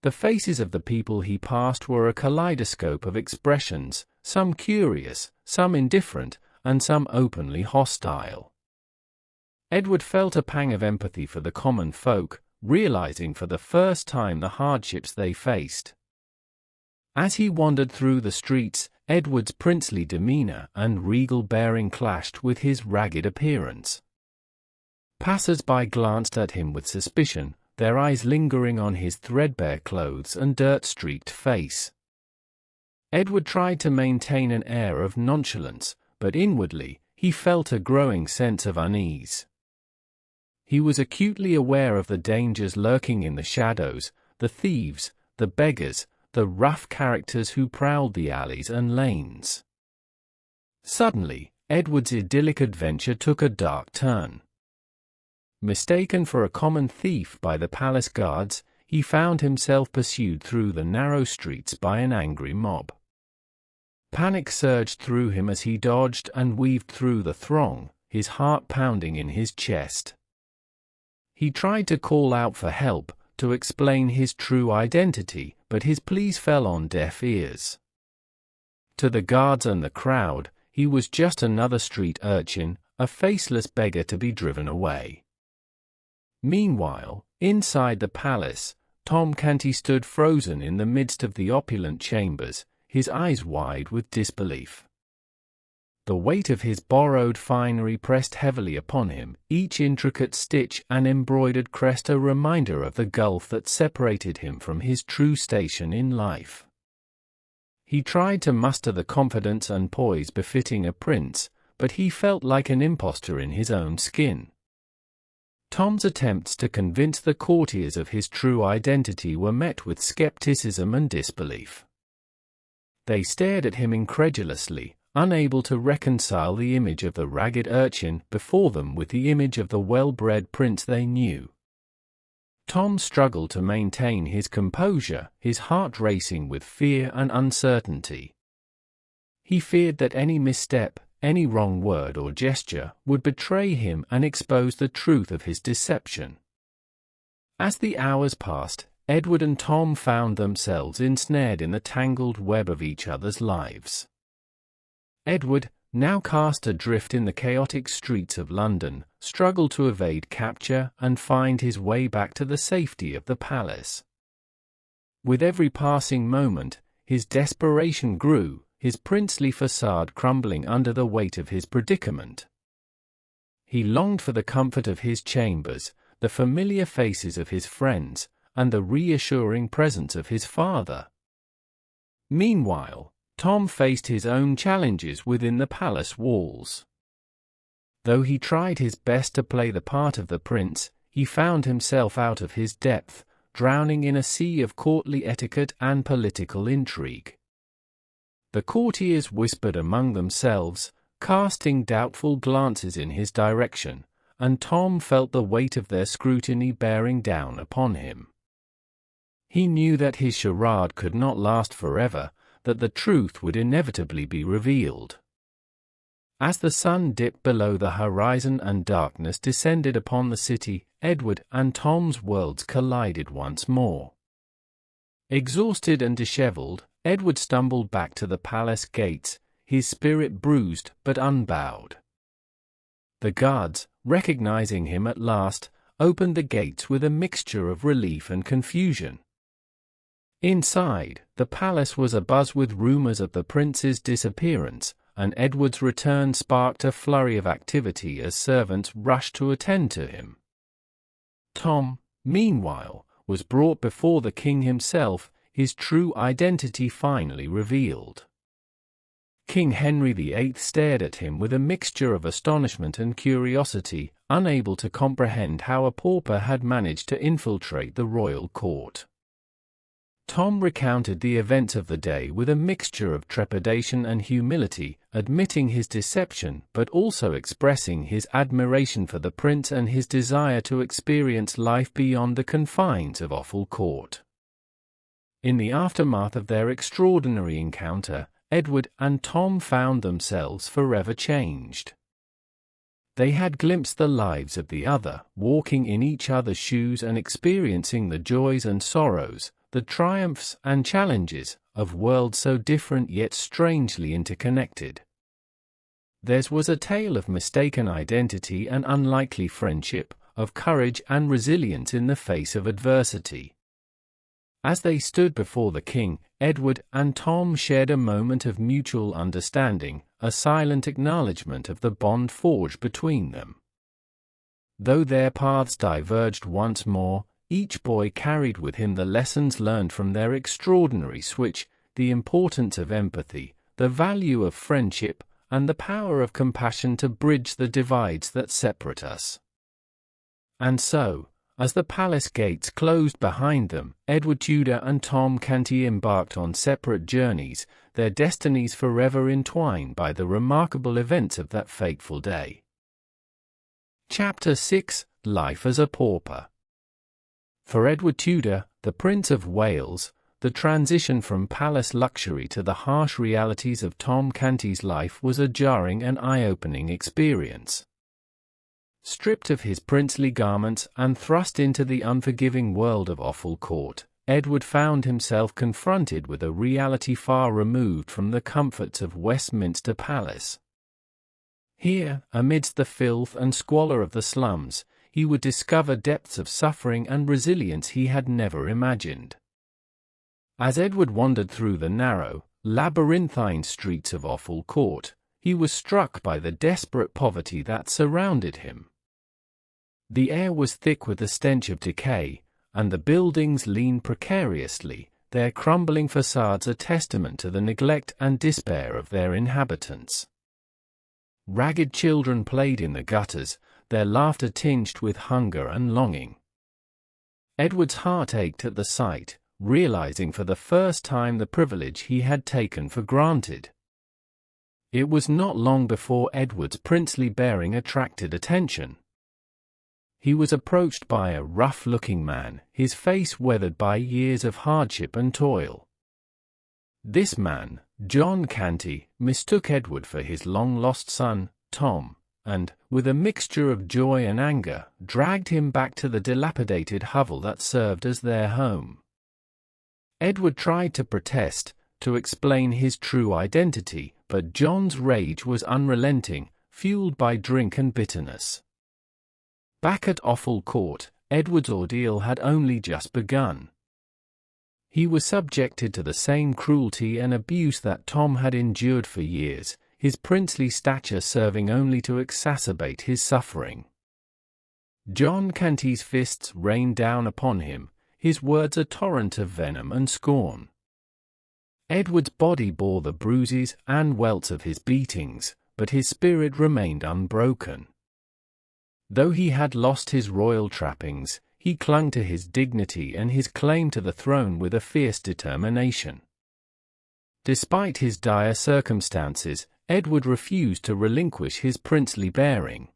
The faces of the people he passed were a kaleidoscope of expressions, some curious, some indifferent, and some openly hostile. Edward felt a pang of empathy for the common folk, realizing for the first time the hardships they faced. As he wandered through the streets, Edward's princely demeanor and regal bearing clashed with his ragged appearance. Passers-by glanced at him with suspicion, their eyes lingering on his threadbare clothes and dirt-streaked face. Edward tried to maintain an air of nonchalance, but inwardly, he felt a growing sense of unease. He was acutely aware of the dangers lurking in the shadows, the thieves, the beggars, the rough characters who prowled the alleys and lanes. Suddenly, Edward's idyllic adventure took a dark turn. Mistaken for a common thief by the palace guards, he found himself pursued through the narrow streets by an angry mob. Panic surged through him as he dodged and weaved through the throng, his heart pounding in his chest. He tried to call out for help, to explain his true identity, but his pleas fell on deaf ears. To the guards and the crowd, he was just another street urchin, a faceless beggar to be driven away. Meanwhile, inside the palace, Tom Canty stood frozen in the midst of the opulent chambers, his eyes wide with disbelief. The weight of his borrowed finery pressed heavily upon him, each intricate stitch and embroidered crest a reminder of the gulf that separated him from his true station in life. He tried to muster the confidence and poise befitting a prince, but he felt like an impostor in his own skin. Tom's attempts to convince the courtiers of his true identity were met with skepticism and disbelief. They stared at him incredulously, unable to reconcile the image of the ragged urchin before them with the image of the well-bred prince they knew. Tom struggled to maintain his composure, his heart racing with fear and uncertainty. He feared that any misstep, any wrong word or gesture, would betray him and expose the truth of his deception. As the hours passed, Edward and Tom found themselves ensnared in the tangled web of each other's lives. Edward, now cast adrift in the chaotic streets of London, struggled to evade capture and find his way back to the safety of the palace. With every passing moment, his desperation grew, his princely facade crumbling under the weight of his predicament. He longed for the comfort of his chambers, the familiar faces of his friends, and the reassuring presence of his father. Meanwhile, Tom faced his own challenges within the palace walls. Though he tried his best to play the part of the prince, he found himself out of his depth, drowning in a sea of courtly etiquette and political intrigue. The courtiers whispered among themselves, casting doubtful glances in his direction, and Tom felt the weight of their scrutiny bearing down upon him. He knew that his charade could not last forever, that the truth would inevitably be revealed. As the sun dipped below the horizon and darkness descended upon the city, Edward and Tom's worlds collided once more. Exhausted and disheveled, Edward stumbled back to the palace gates, his spirit bruised but unbowed. The guards, recognizing him at last, opened the gates with a mixture of relief and confusion. Inside, the palace was abuzz with rumors of the prince's disappearance, and Edward's return sparked a flurry of activity as servants rushed to attend to him. Tom, meanwhile, was brought before the king himself, his true identity finally revealed. King Henry VIII stared at him with a mixture of astonishment and curiosity, unable to comprehend how a pauper had managed to infiltrate the royal court. Tom recounted the events of the day with a mixture of trepidation and humility, admitting his deception but also expressing his admiration for the prince and his desire to experience life beyond the confines of Offal Court. In the aftermath of their extraordinary encounter, Edward and Tom found themselves forever changed. They had glimpsed the lives of the other, walking in each other's shoes and experiencing the joys and sorrows, the triumphs and challenges, of worlds so different yet strangely interconnected. Theirs was a tale of mistaken identity and unlikely friendship, of courage and resilience in the face of adversity. As they stood before the king, Edward and Tom shared a moment of mutual understanding, a silent acknowledgement of the bond forged between them. Though their paths diverged once more, each boy carried with him the lessons learned from their extraordinary switch, the importance of empathy, the value of friendship, and the power of compassion to bridge the divides that separate us. And so, as the palace gates closed behind them, Edward Tudor and Tom Canty embarked on separate journeys, their destinies forever entwined by the remarkable events of that fateful day. Chapter 6: Life as a Pauper. For Edward Tudor, the Prince of Wales, the transition from palace luxury to the harsh realities of Tom Canty's life was a jarring and eye-opening experience. Stripped of his princely garments and thrust into the unforgiving world of Offal Court, Edward found himself confronted with a reality far removed from the comforts of Westminster Palace. Here, amidst the filth and squalor of the slums, he would discover depths of suffering and resilience he had never imagined. As Edward wandered through the narrow, labyrinthine streets of Offal Court, he was struck by the desperate poverty that surrounded him. The air was thick with the stench of decay, and the buildings leaned precariously, their crumbling facades a testament to the neglect and despair of their inhabitants. Ragged children played in the gutters, their laughter tinged with hunger and longing. Edward's heart ached at the sight, realizing for the first time the privilege he had taken for granted. It was not long before Edward's princely bearing attracted attention. He was approached by a rough-looking man, his face weathered by years of hardship and toil. This man, John Canty, mistook Edward for his long-lost son, Tom, and, with a mixture of joy and anger, dragged him back to the dilapidated hovel that served as their home. Edward tried to protest, to explain his true identity, but John's rage was unrelenting, fueled by drink and bitterness. Back at Offal Court, Edward's ordeal had only just begun. He was subjected to the same cruelty and abuse that Tom had endured for years, his princely stature serving only to exacerbate his suffering. John Canty's fists rained down upon him, his words a torrent of venom and scorn. Edward's body bore the bruises and welts of his beatings, but his spirit remained unbroken. Though he had lost his royal trappings, he clung to his dignity and his claim to the throne with a fierce determination. Despite his dire circumstances, Edward refused to relinquish his princely bearing.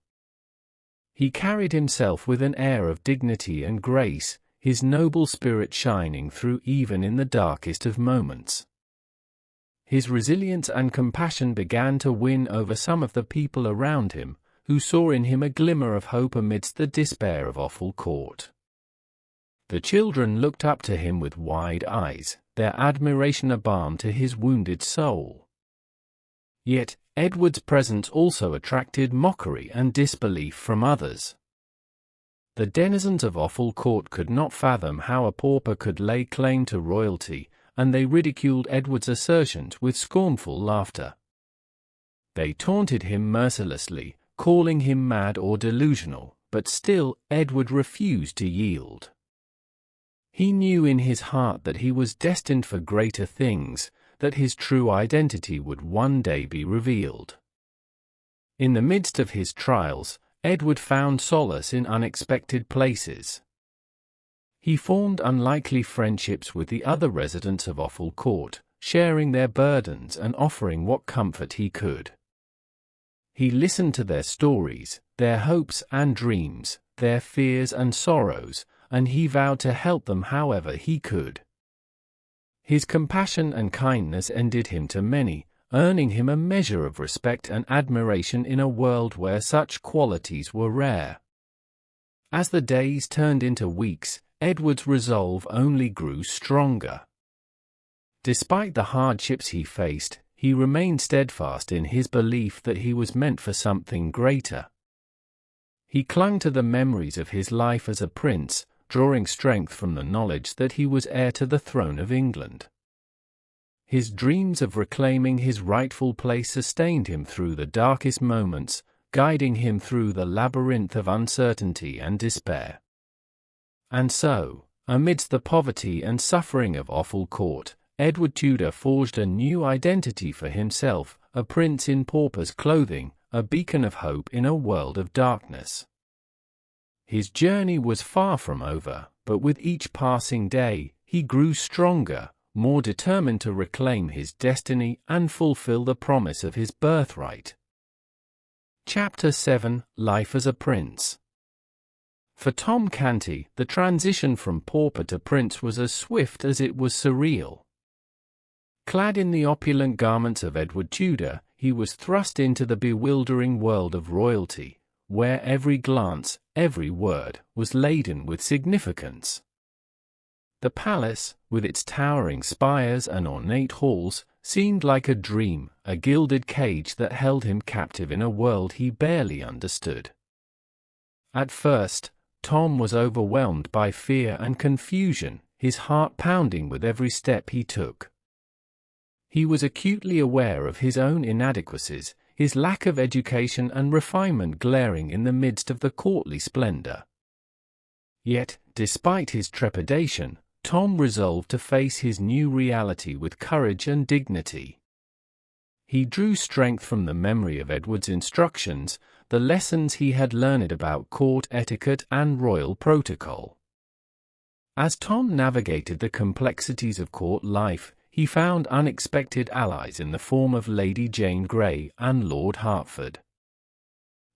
He carried himself with an air of dignity and grace, his noble spirit shining through even in the darkest of moments. His resilience and compassion began to win over some of the people around him, who saw in him a glimmer of hope amidst the despair of Offal Court. The children looked up to him with wide eyes, their admiration a balm to his wounded soul. Yet, Edward's presence also attracted mockery and disbelief from others. The denizens of Offal Court could not fathom how a pauper could lay claim to royalty, and they ridiculed Edward's assertions with scornful laughter. They taunted him mercilessly, calling him mad or delusional, but still Edward refused to yield. He knew in his heart that he was destined for greater things, that his true identity would one day be revealed. In the midst of his trials, Edward found solace in unexpected places. He formed unlikely friendships with the other residents of Offal Court, sharing their burdens and offering what comfort he could. He listened to their stories, their hopes and dreams, their fears and sorrows, and he vowed to help them however he could. His compassion and kindness endeared him to many, earning him a measure of respect and admiration in a world where such qualities were rare. As the days turned into weeks, Edward's resolve only grew stronger. Despite the hardships he faced, he remained steadfast in his belief that he was meant for something greater. He clung to the memories of his life as a prince, drawing strength from the knowledge that he was heir to the throne of England. His dreams of reclaiming his rightful place sustained him through the darkest moments, guiding him through the labyrinth of uncertainty and despair. And so, amidst the poverty and suffering of Offal Court, Edward Tudor forged a new identity for himself, a prince in pauper's clothing, a beacon of hope in a world of darkness. His journey was far from over, but with each passing day, he grew stronger, more determined to reclaim his destiny and fulfill the promise of his birthright. Chapter 7: Life as a Prince. For Tom Canty, the transition from pauper to prince was as swift as it was surreal. Clad in the opulent garments of Edward Tudor, he was thrust into the bewildering world of royalty, where every glance, every word, was laden with significance. The palace, with its towering spires and ornate halls, seemed like a dream, a gilded cage that held him captive in a world he barely understood. At first, Tom was overwhelmed by fear and confusion, his heart pounding with every step he took. He was acutely aware of his own inadequacies, his lack of education and refinement glaring in the midst of the courtly splendor. Yet, despite his trepidation, Tom resolved to face his new reality with courage and dignity. He drew strength from the memory of Edward's instructions, the lessons he had learned about court etiquette and royal protocol. As Tom navigated the complexities of court life, he found unexpected allies in the form of Lady Jane Grey and Lord Hertford.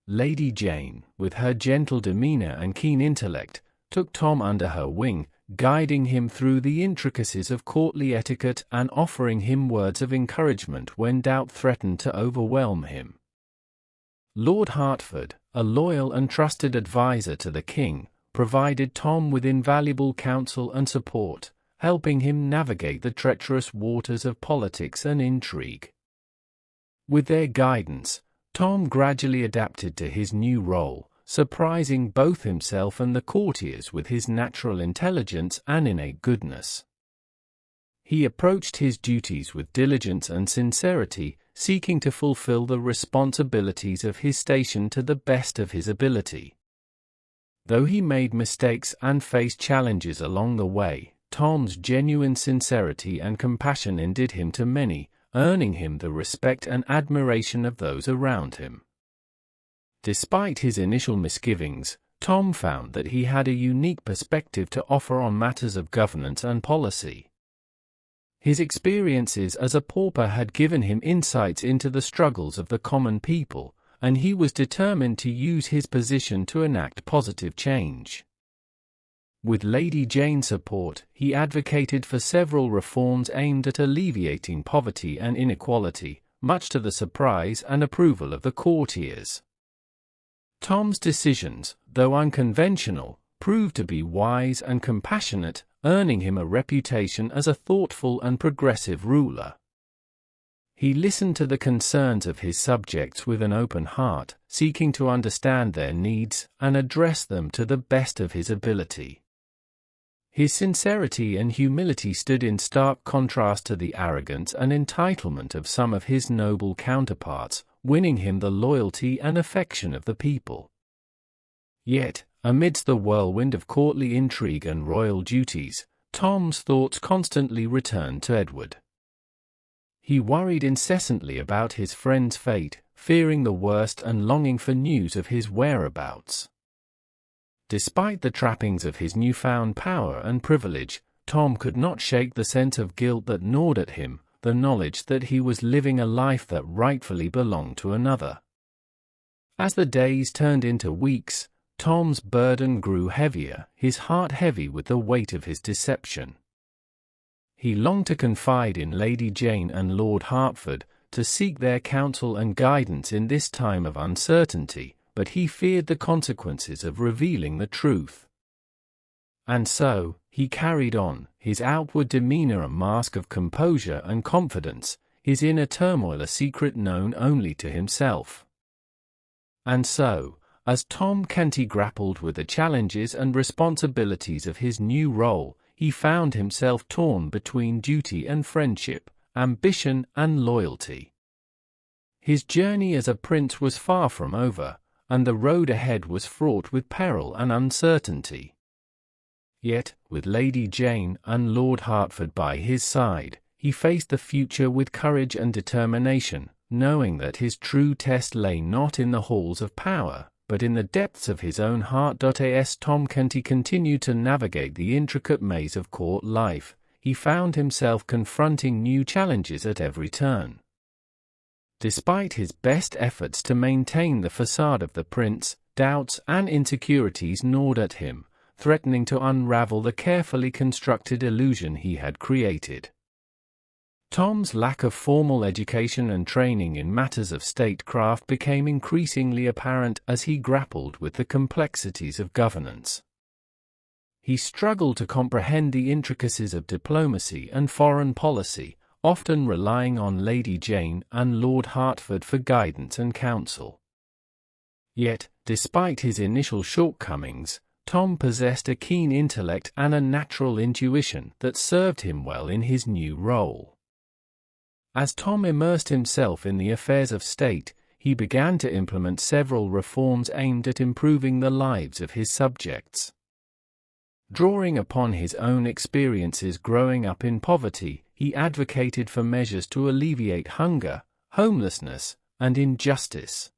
Lady Jane, with her gentle demeanor and keen intellect, took Tom under her wing, guiding him through the intricacies of courtly etiquette and offering him words of encouragement when doubt threatened to overwhelm him. Lord Hertford, a loyal and trusted advisor to the king, provided Tom with invaluable counsel and support, helping him navigate the treacherous waters of politics and intrigue. With their guidance, Tom gradually adapted to his new role, surprising both himself and the courtiers with his natural intelligence and innate goodness. He approached his duties with diligence and sincerity, seeking to fulfill the responsibilities of his station to the best of his ability. Though he made mistakes and faced challenges along the way, Tom's genuine sincerity and compassion endeared him to many, earning him the respect and admiration of those around him. Despite his initial misgivings, Tom found that he had a unique perspective to offer on matters of governance and policy. His experiences as a pauper had given him insights into the struggles of the common people, and he was determined to use his position to enact positive change. With Lady Jane's support, he advocated for several reforms aimed at alleviating poverty and inequality, much to the surprise and approval of the courtiers. Tom's decisions, though unconventional, proved to be wise and compassionate, earning him a reputation as a thoughtful and progressive ruler. He listened to the concerns of his subjects with an open heart, seeking to understand their needs and address them to the best of his ability. His sincerity and humility stood in stark contrast to the arrogance and entitlement of some of his noble counterparts, winning him the loyalty and affection of the people. Yet, amidst the whirlwind of courtly intrigue and royal duties, Tom's thoughts constantly returned to Edward. He worried incessantly about his friend's fate, fearing the worst and longing for news of his whereabouts. Despite the trappings of his newfound power and privilege, Tom could not shake the sense of guilt that gnawed at him, the knowledge that he was living a life that rightfully belonged to another. As the days turned into weeks, Tom's burden grew heavier, his heart heavy with the weight of his deception. He longed to confide in Lady Jane and Lord Hertford, to seek their counsel and guidance in this time of uncertainty, but he feared the consequences of revealing the truth. And so, he carried on, his outward demeanor a mask of composure and confidence, his inner turmoil a secret known only to himself. And so, as Tom Canty grappled with the challenges and responsibilities of his new role, he found himself torn between duty and friendship, ambition and loyalty. His journey as a prince was far from over, and the road ahead was fraught with peril and uncertainty. Yet, with Lady Jane and Lord Hertford by his side, he faced the future with courage and determination, knowing that his true test lay not in the halls of power, but in the depths of his own heart. As Tom Canty continued to navigate the intricate maze of court life, he found himself confronting new challenges at every turn. Despite his best efforts to maintain the facade of the prince, doubts and insecurities gnawed at him, threatening to unravel the carefully constructed illusion he had created. Tom's lack of formal education and training in matters of statecraft became increasingly apparent as he grappled with the complexities of governance. He struggled to comprehend the intricacies of diplomacy and foreign policy, often relying on Lady Jane and Lord Hertford for guidance and counsel. Yet, despite his initial shortcomings, Tom possessed a keen intellect and a natural intuition that served him well in his new role. As Tom immersed himself in the affairs of state, he began to implement several reforms aimed at improving the lives of his subjects. Drawing upon his own experiences growing up in poverty, he advocated for measures to alleviate hunger, homelessness, and injustice.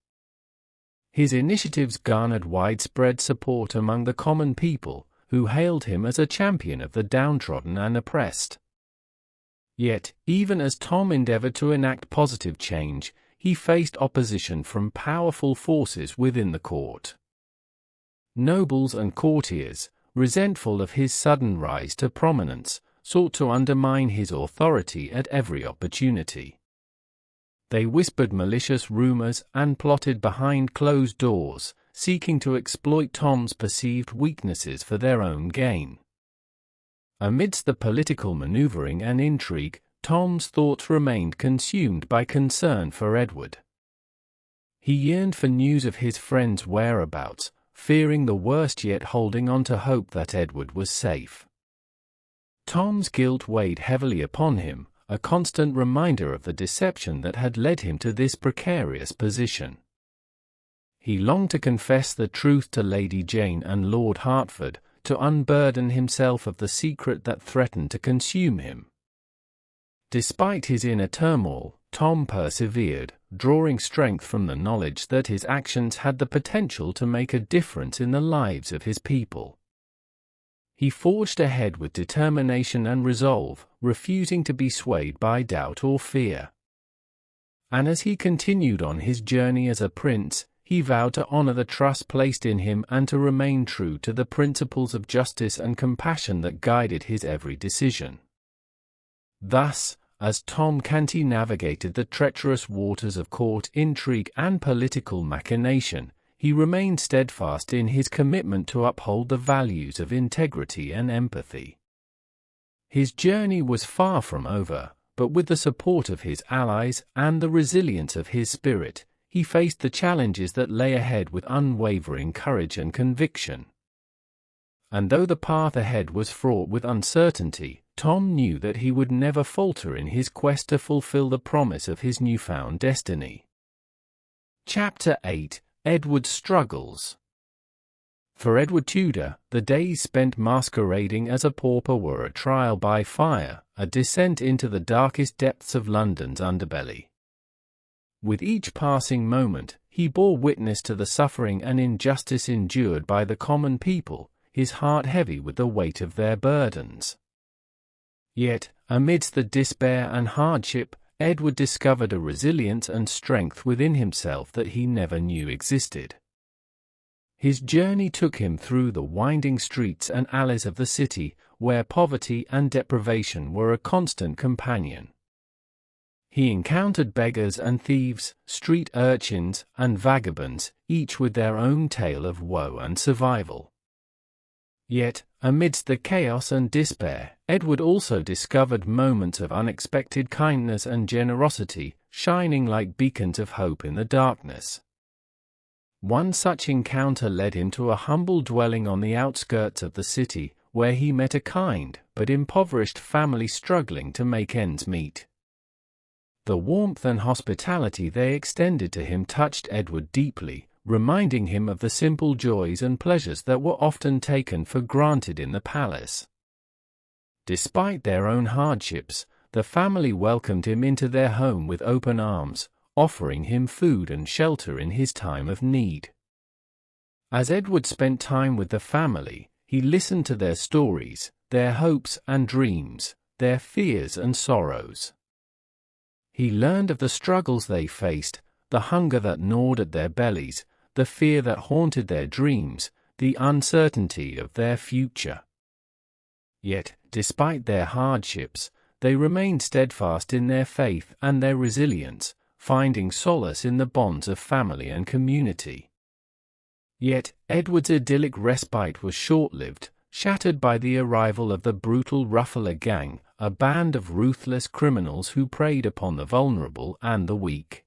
His initiatives garnered widespread support among the common people, who hailed him as a champion of the downtrodden and oppressed. Yet, even as Tom endeavored to enact positive change, he faced opposition from powerful forces within the court. Nobles and courtiers, resentful of his sudden rise to prominence, sought to undermine his authority at every opportunity. They whispered malicious rumors and plotted behind closed doors, seeking to exploit Tom's perceived weaknesses for their own gain. Amidst the political maneuvering and intrigue, Tom's thoughts remained consumed by concern for Edward. He yearned for news of his friend's whereabouts, fearing the worst yet holding on to hope that Edward was safe. Tom's guilt weighed heavily upon him, a constant reminder of the deception that had led him to this precarious position. He longed to confess the truth to Lady Jane and Lord Hertford, to unburden himself of the secret that threatened to consume him. Despite his inner turmoil, Tom persevered, drawing strength from the knowledge that his actions had the potential to make a difference in the lives of his people. He forged ahead with determination and resolve, refusing to be swayed by doubt or fear. And as he continued on his journey as a prince, he vowed to honor the trust placed in him and to remain true to the principles of justice and compassion that guided his every decision. Thus, as Tom Canty navigated the treacherous waters of court intrigue and political machination, he remained steadfast in his commitment to uphold the values of integrity and empathy. His journey was far from over, but with the support of his allies and the resilience of his spirit, he faced the challenges that lay ahead with unwavering courage and conviction. And though the path ahead was fraught with uncertainty, Tom knew that he would never falter in his quest to fulfill the promise of his newfound destiny. Chapter 8: Edward's Struggles. For Edward Tudor, the days spent masquerading as a pauper were a trial by fire, a descent into the darkest depths of London's underbelly. With each passing moment, he bore witness to the suffering and injustice endured by the common people, his heart heavy with the weight of their burdens. Yet, amidst the despair and hardship, Edward discovered a resilience and strength within himself that he never knew existed. His journey took him through the winding streets and alleys of the city, where poverty and deprivation were a constant companion. He encountered beggars and thieves, street urchins, and vagabonds, each with their own tale of woe and survival. Yet, amidst the chaos and despair, Edward also discovered moments of unexpected kindness and generosity, shining like beacons of hope in the darkness. One such encounter led him to a humble dwelling on the outskirts of the city, where he met a kind but impoverished family struggling to make ends meet. The warmth and hospitality they extended to him touched Edward deeply, reminding him of the simple joys and pleasures that were often taken for granted in the palace. Despite their own hardships, the family welcomed him into their home with open arms, offering him food and shelter in his time of need. As Edward spent time with the family, he listened to their stories, their hopes and dreams, their fears and sorrows. He learned of the struggles they faced, the hunger that gnawed at their bellies, the fear that haunted their dreams, the uncertainty of their future. Yet, despite their hardships, they remained steadfast in their faith and their resilience, finding solace in the bonds of family and community. Yet, Edward's idyllic respite was short-lived, shattered by the arrival of the brutal Ruffler gang, a band of ruthless criminals who preyed upon the vulnerable and the weak.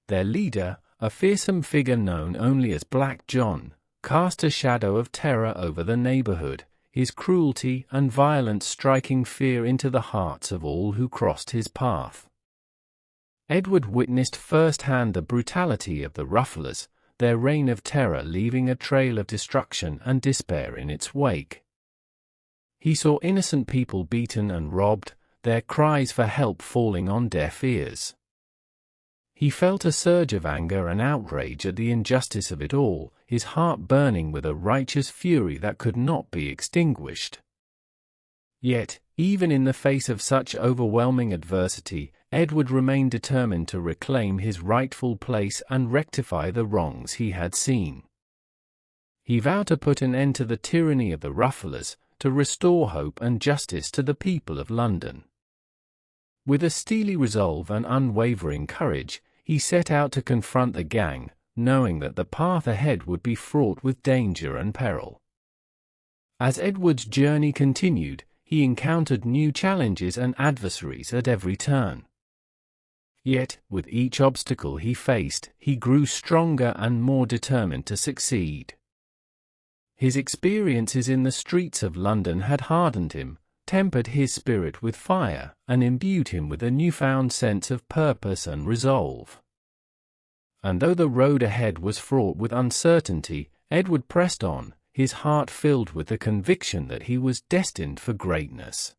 Their leader, a fearsome figure known only as Black John, cast a shadow of terror over the neighborhood, his cruelty and violence striking fear into the hearts of all who crossed his path. Edward witnessed firsthand the brutality of the Rufflers, their reign of terror leaving a trail of destruction and despair in its wake. He saw innocent people beaten and robbed, their cries for help falling on deaf ears. He felt a surge of anger and outrage at the injustice of it all, his heart burning with a righteous fury that could not be extinguished. Yet, even in the face of such overwhelming adversity, Edward remained determined to reclaim his rightful place and rectify the wrongs he had seen. He vowed to put an end to the tyranny of the Rufflers, to restore hope and justice to the people of London. With a steely resolve and unwavering courage, he set out to confront the gang, knowing that the path ahead would be fraught with danger and peril. As Edward's journey continued, he encountered new challenges and adversaries at every turn. Yet, with each obstacle he faced, he grew stronger and more determined to succeed. His experiences in the streets of London had hardened him, tempered his spirit with fire, and imbued him with a newfound sense of purpose and resolve. And though the road ahead was fraught with uncertainty, Edward pressed on, his heart filled with the conviction that he was destined for greatness.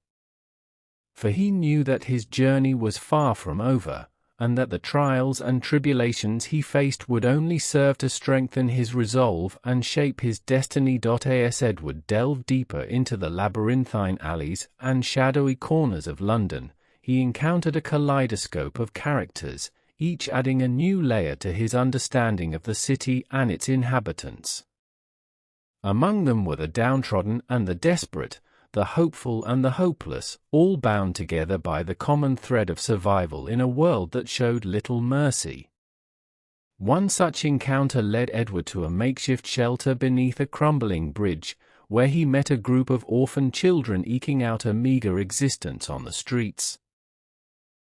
For he knew that his journey was far from over, and that the trials and tribulations he faced would only serve to strengthen his resolve and shape his destiny. As Edward delved deeper into the labyrinthine alleys and shadowy corners of London, he encountered a kaleidoscope of characters, each adding a new layer to his understanding of the city and its inhabitants. Among them were the downtrodden and the desperate, the hopeful and the hopeless, all bound together by the common thread of survival in a world that showed little mercy. One such encounter led Edward to a makeshift shelter beneath a crumbling bridge, where he met a group of orphan children eking out a meager existence on the streets.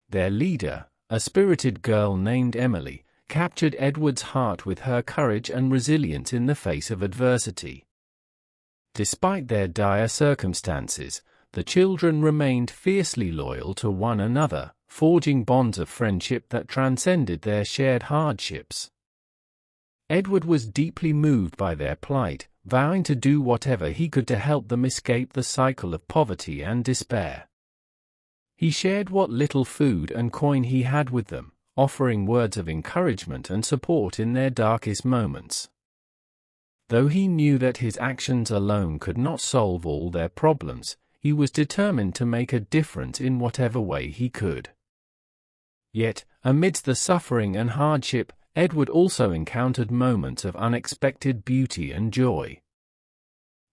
Their leader, a spirited girl named Emily, captured Edward's heart with her courage and resilience in the face of adversity. Despite their dire circumstances, the children remained fiercely loyal to one another, forging bonds of friendship that transcended their shared hardships. Edward was deeply moved by their plight, vowing to do whatever he could to help them escape the cycle of poverty and despair. He shared what little food and coin he had with them, offering words of encouragement and support in their darkest moments. Though he knew that his actions alone could not solve all their problems, he was determined to make a difference in whatever way he could. Yet, amidst the suffering and hardship, Edward also encountered moments of unexpected beauty and joy.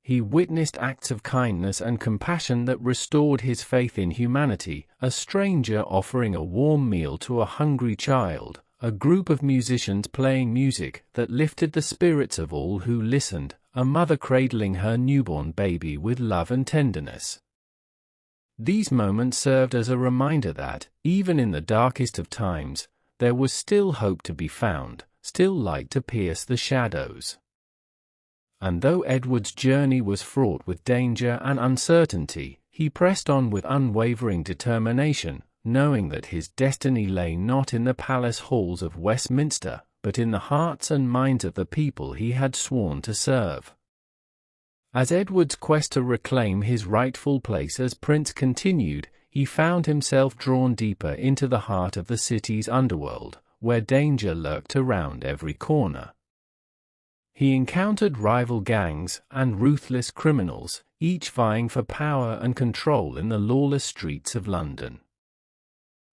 He witnessed acts of kindness and compassion that restored his faith in humanity, a stranger offering a warm meal to a hungry child, a group of musicians playing music that lifted the spirits of all who listened, a mother cradling her newborn baby with love and tenderness. These moments served as a reminder that, even in the darkest of times, there was still hope to be found, still light to pierce the shadows. And though Edward's journey was fraught with danger and uncertainty, he pressed on with unwavering determination, knowing that his destiny lay not in the palace halls of Westminster, but in the hearts and minds of the people he had sworn to serve. As Edward's quest to reclaim his rightful place as prince continued, he found himself drawn deeper into the heart of the city's underworld, where danger lurked around every corner. He encountered rival gangs and ruthless criminals, each vying for power and control in the lawless streets of London.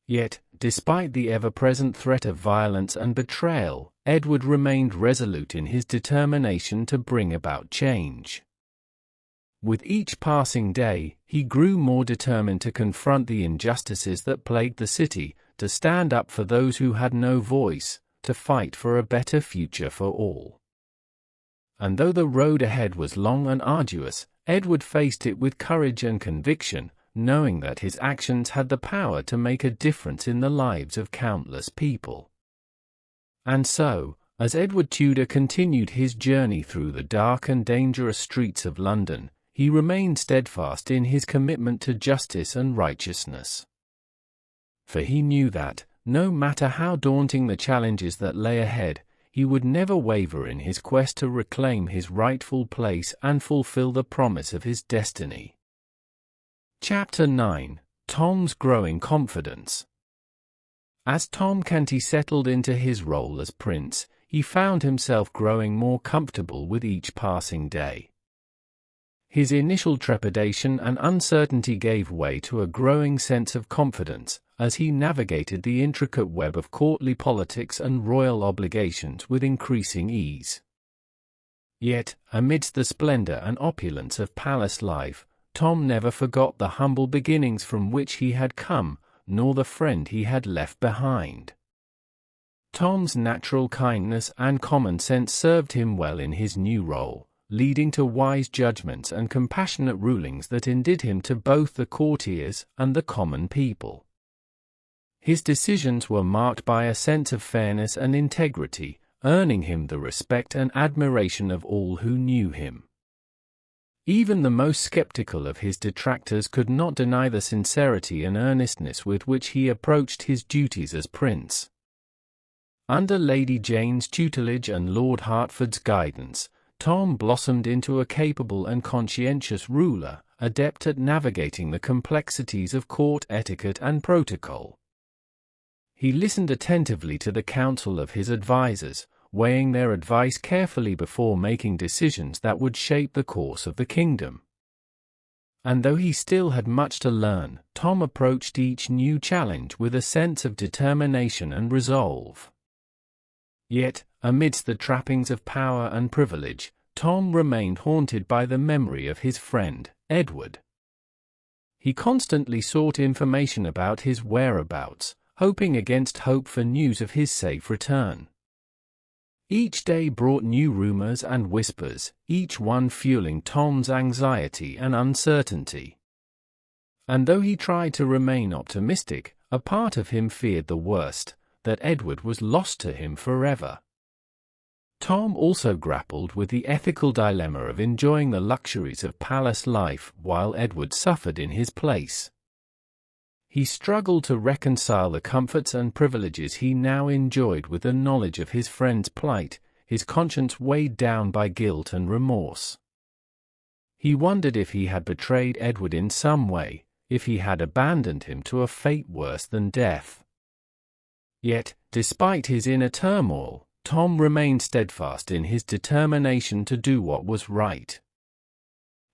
Yet, despite the ever-present threat of violence and betrayal, Edward remained resolute in his determination to bring about change. With each passing day, he grew more determined to confront the injustices that plagued the city, to stand up for those who had no voice, to fight for a better future for all. And though the road ahead was long and arduous, Edward faced it with courage and conviction, knowing that his actions had the power to make a difference in the lives of countless people. And so, as Edward Tudor continued his journey through the dark and dangerous streets of London, he remained steadfast in his commitment to justice and righteousness. For he knew that, no matter how daunting the challenges that lay ahead, he would never waver in his quest to reclaim his rightful place and fulfill the promise of his destiny. Chapter 9: Tom's Growing Confidence. As Tom Canty settled into his role as prince, he found himself growing more comfortable with each passing day. His initial trepidation and uncertainty gave way to a growing sense of confidence, as he navigated the intricate web of courtly politics and royal obligations with increasing ease. Yet, amidst the splendor and opulence of palace life, Tom never forgot the humble beginnings from which he had come, nor the friend he had left behind. Tom's natural kindness and common sense served him well in his new role, leading to wise judgments and compassionate rulings that endeared him to both the courtiers and the common people. His decisions were marked by a sense of fairness and integrity, earning him the respect and admiration of all who knew him. Even the most skeptical of his detractors could not deny the sincerity and earnestness with which he approached his duties as prince. Under Lady Jane's tutelage and Lord Hertford's guidance, Tom blossomed into a capable and conscientious ruler, adept at navigating the complexities of court etiquette and protocol. He listened attentively to the counsel of his advisers, weighing their advice carefully before making decisions that would shape the course of the kingdom. And though he still had much to learn, Tom approached each new challenge with a sense of determination and resolve. Yet, amidst the trappings of power and privilege, Tom remained haunted by the memory of his friend, Edward. He constantly sought information about his whereabouts, hoping against hope for news of his safe return. Each day brought new rumors and whispers, each one fueling Tom's anxiety and uncertainty. And though he tried to remain optimistic, a part of him feared the worst, that Edward was lost to him forever. Tom also grappled with the ethical dilemma of enjoying the luxuries of palace life while Edward suffered in his place. He struggled to reconcile the comforts and privileges he now enjoyed with the knowledge of his friend's plight, his conscience weighed down by guilt and remorse. He wondered if he had betrayed Edward in some way, if he had abandoned him to a fate worse than death. Yet, despite his inner turmoil, Tom remained steadfast in his determination to do what was right.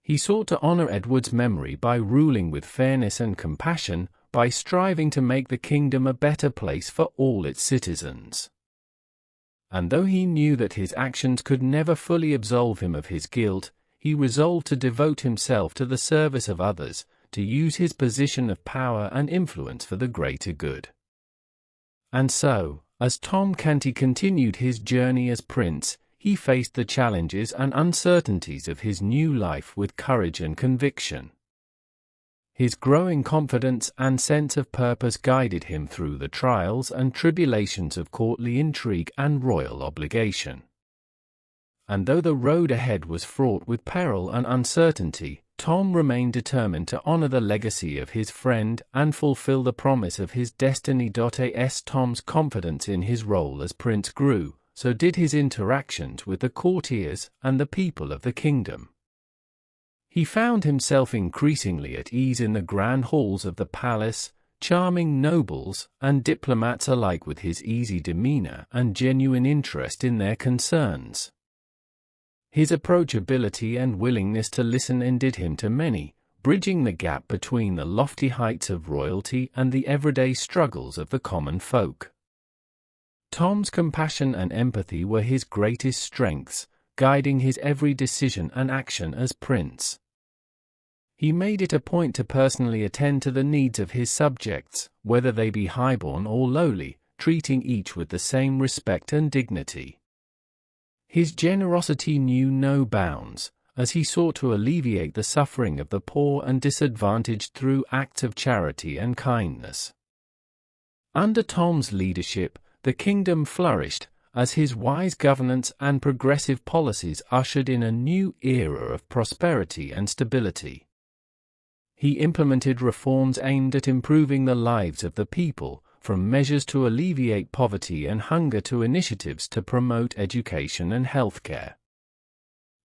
He sought to honor Edward's memory by ruling with fairness and compassion, by striving to make the kingdom a better place for all its citizens. And though he knew that his actions could never fully absolve him of his guilt, he resolved to devote himself to the service of others, to use his position of power and influence for the greater good. And so, as Tom Canty continued his journey as prince, he faced the challenges and uncertainties of his new life with courage and conviction. His growing confidence and sense of purpose guided him through the trials and tribulations of courtly intrigue and royal obligation. And though the road ahead was fraught with peril and uncertainty, Tom remained determined to honor the legacy of his friend and fulfill the promise of his destiny. As Tom's confidence in his role as prince grew, so did his interactions with the courtiers and the people of the kingdom. He found himself increasingly at ease in the grand halls of the palace, charming nobles and diplomats alike with his easy demeanor and genuine interest in their concerns. His approachability and willingness to listen endeared him to many, bridging the gap between the lofty heights of royalty and the everyday struggles of the common folk. Tom's compassion and empathy were his greatest strengths, guiding his every decision and action as prince. He made it a point to personally attend to the needs of his subjects, whether they be highborn or lowly, treating each with the same respect and dignity. His generosity knew no bounds, as he sought to alleviate the suffering of the poor and disadvantaged through acts of charity and kindness. Under Tom's leadership, the kingdom flourished, as his wise governance and progressive policies ushered in a new era of prosperity and stability. He implemented reforms aimed at improving the lives of the people, from measures to alleviate poverty and hunger to initiatives to promote education and healthcare.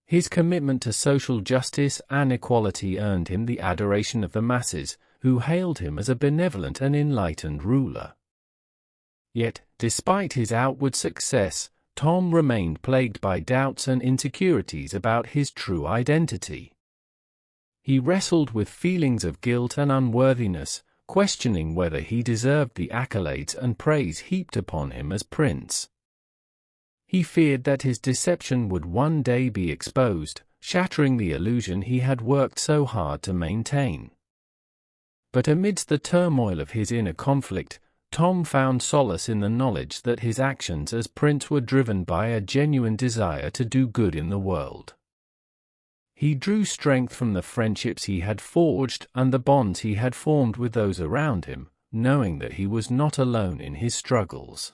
His commitment to social justice and equality earned him the adoration of the masses, who hailed him as a benevolent and enlightened ruler. Yet, despite his outward success, Tom remained plagued by doubts and insecurities about his true identity. He wrestled with feelings of guilt and unworthiness, questioning whether he deserved the accolades and praise heaped upon him as prince. He feared that his deception would one day be exposed, shattering the illusion he had worked so hard to maintain. But amidst the turmoil of his inner conflict, Tom found solace in the knowledge that his actions as prince were driven by a genuine desire to do good in the world. He drew strength from the friendships he had forged and the bonds he had formed with those around him, knowing that he was not alone in his struggles.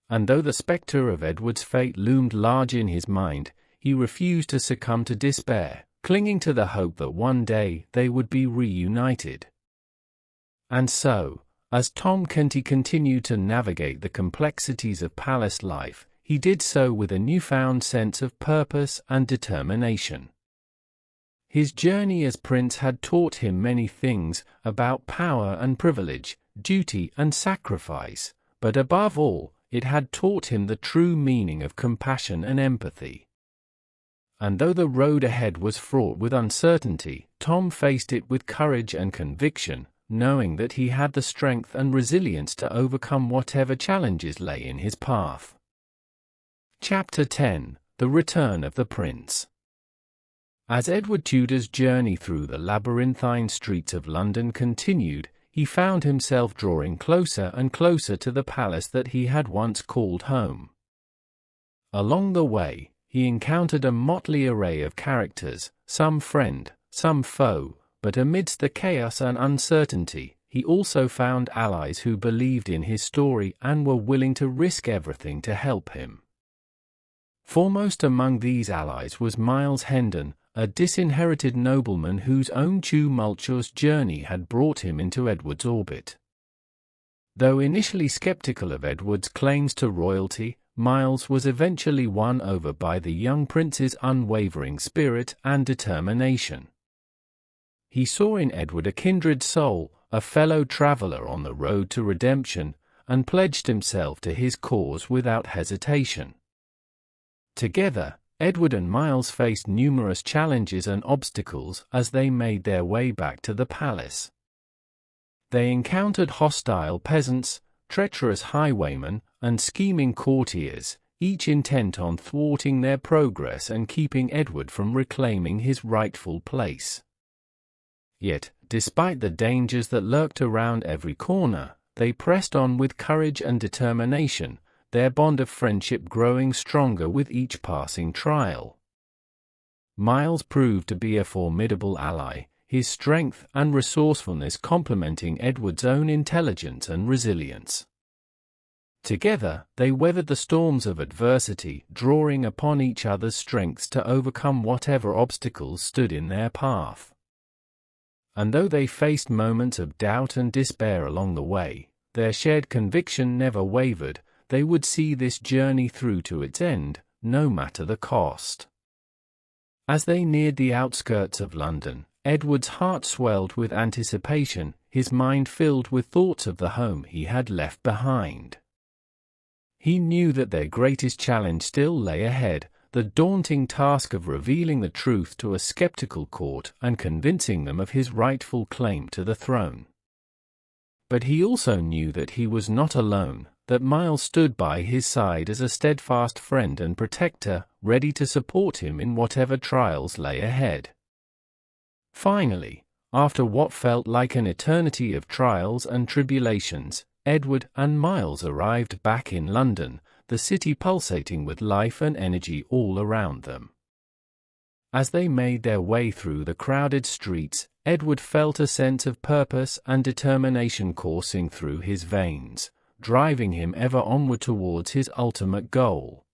And though the spectre of Edward's fate loomed large in his mind, he refused to succumb to despair, clinging to the hope that one day they would be reunited. And so, as Tom Canty continued to navigate the complexities of palace life, he did so with a newfound sense of purpose and determination. His journey as prince had taught him many things about power and privilege, duty and sacrifice, but above all, it had taught him the true meaning of compassion and empathy. And though the road ahead was fraught with uncertainty, Tom faced it with courage and conviction, knowing that he had the strength and resilience to overcome whatever challenges lay in his path. Chapter 10: The Return of the Prince. As Edward Tudor's journey through the labyrinthine streets of London continued, he found himself drawing closer and closer to the palace that he had once called home. Along the way, he encountered a motley array of characters, some friend, some foe, but amidst the chaos and uncertainty, he also found allies who believed in his story and were willing to risk everything to help him. Foremost among these allies was Miles Hendon, a disinherited nobleman whose own tumultuous journey had brought him into Edward's orbit. Though initially skeptical of Edward's claims to royalty, Miles was eventually won over by the young prince's unwavering spirit and determination. He saw in Edward a kindred soul, a fellow traveler on the road to redemption, and pledged himself to his cause without hesitation. Together, Edward and Miles faced numerous challenges and obstacles as they made their way back to the palace. They encountered hostile peasants, treacherous highwaymen, and scheming courtiers, each intent on thwarting their progress and keeping Edward from reclaiming his rightful place. Yet, despite the dangers that lurked around every corner, they pressed on with courage and determination, their bond of friendship growing stronger with each passing trial. Miles proved to be a formidable ally, his strength and resourcefulness complementing Edward's own intelligence and resilience. Together, they weathered the storms of adversity, drawing upon each other's strengths to overcome whatever obstacles stood in their path. And though they faced moments of doubt and despair along the way, their shared conviction never wavered. They would see this journey through to its end, no matter the cost. As they neared the outskirts of London, Edward's heart swelled with anticipation, his mind filled with thoughts of the home he had left behind. He knew that their greatest challenge still lay ahead, the daunting task of revealing the truth to a skeptical court and convincing them of his rightful claim to the throne. But he also knew that he was not alone, that Miles stood by his side as a steadfast friend and protector, ready to support him in whatever trials lay ahead. Finally, after what felt like an eternity of trials and tribulations, Edward and Miles arrived back in London, the city pulsating with life and energy all around them. As they made their way through the crowded streets, Edward felt a sense of purpose and determination coursing through his veins, driving him ever onward towards his ultimate goal.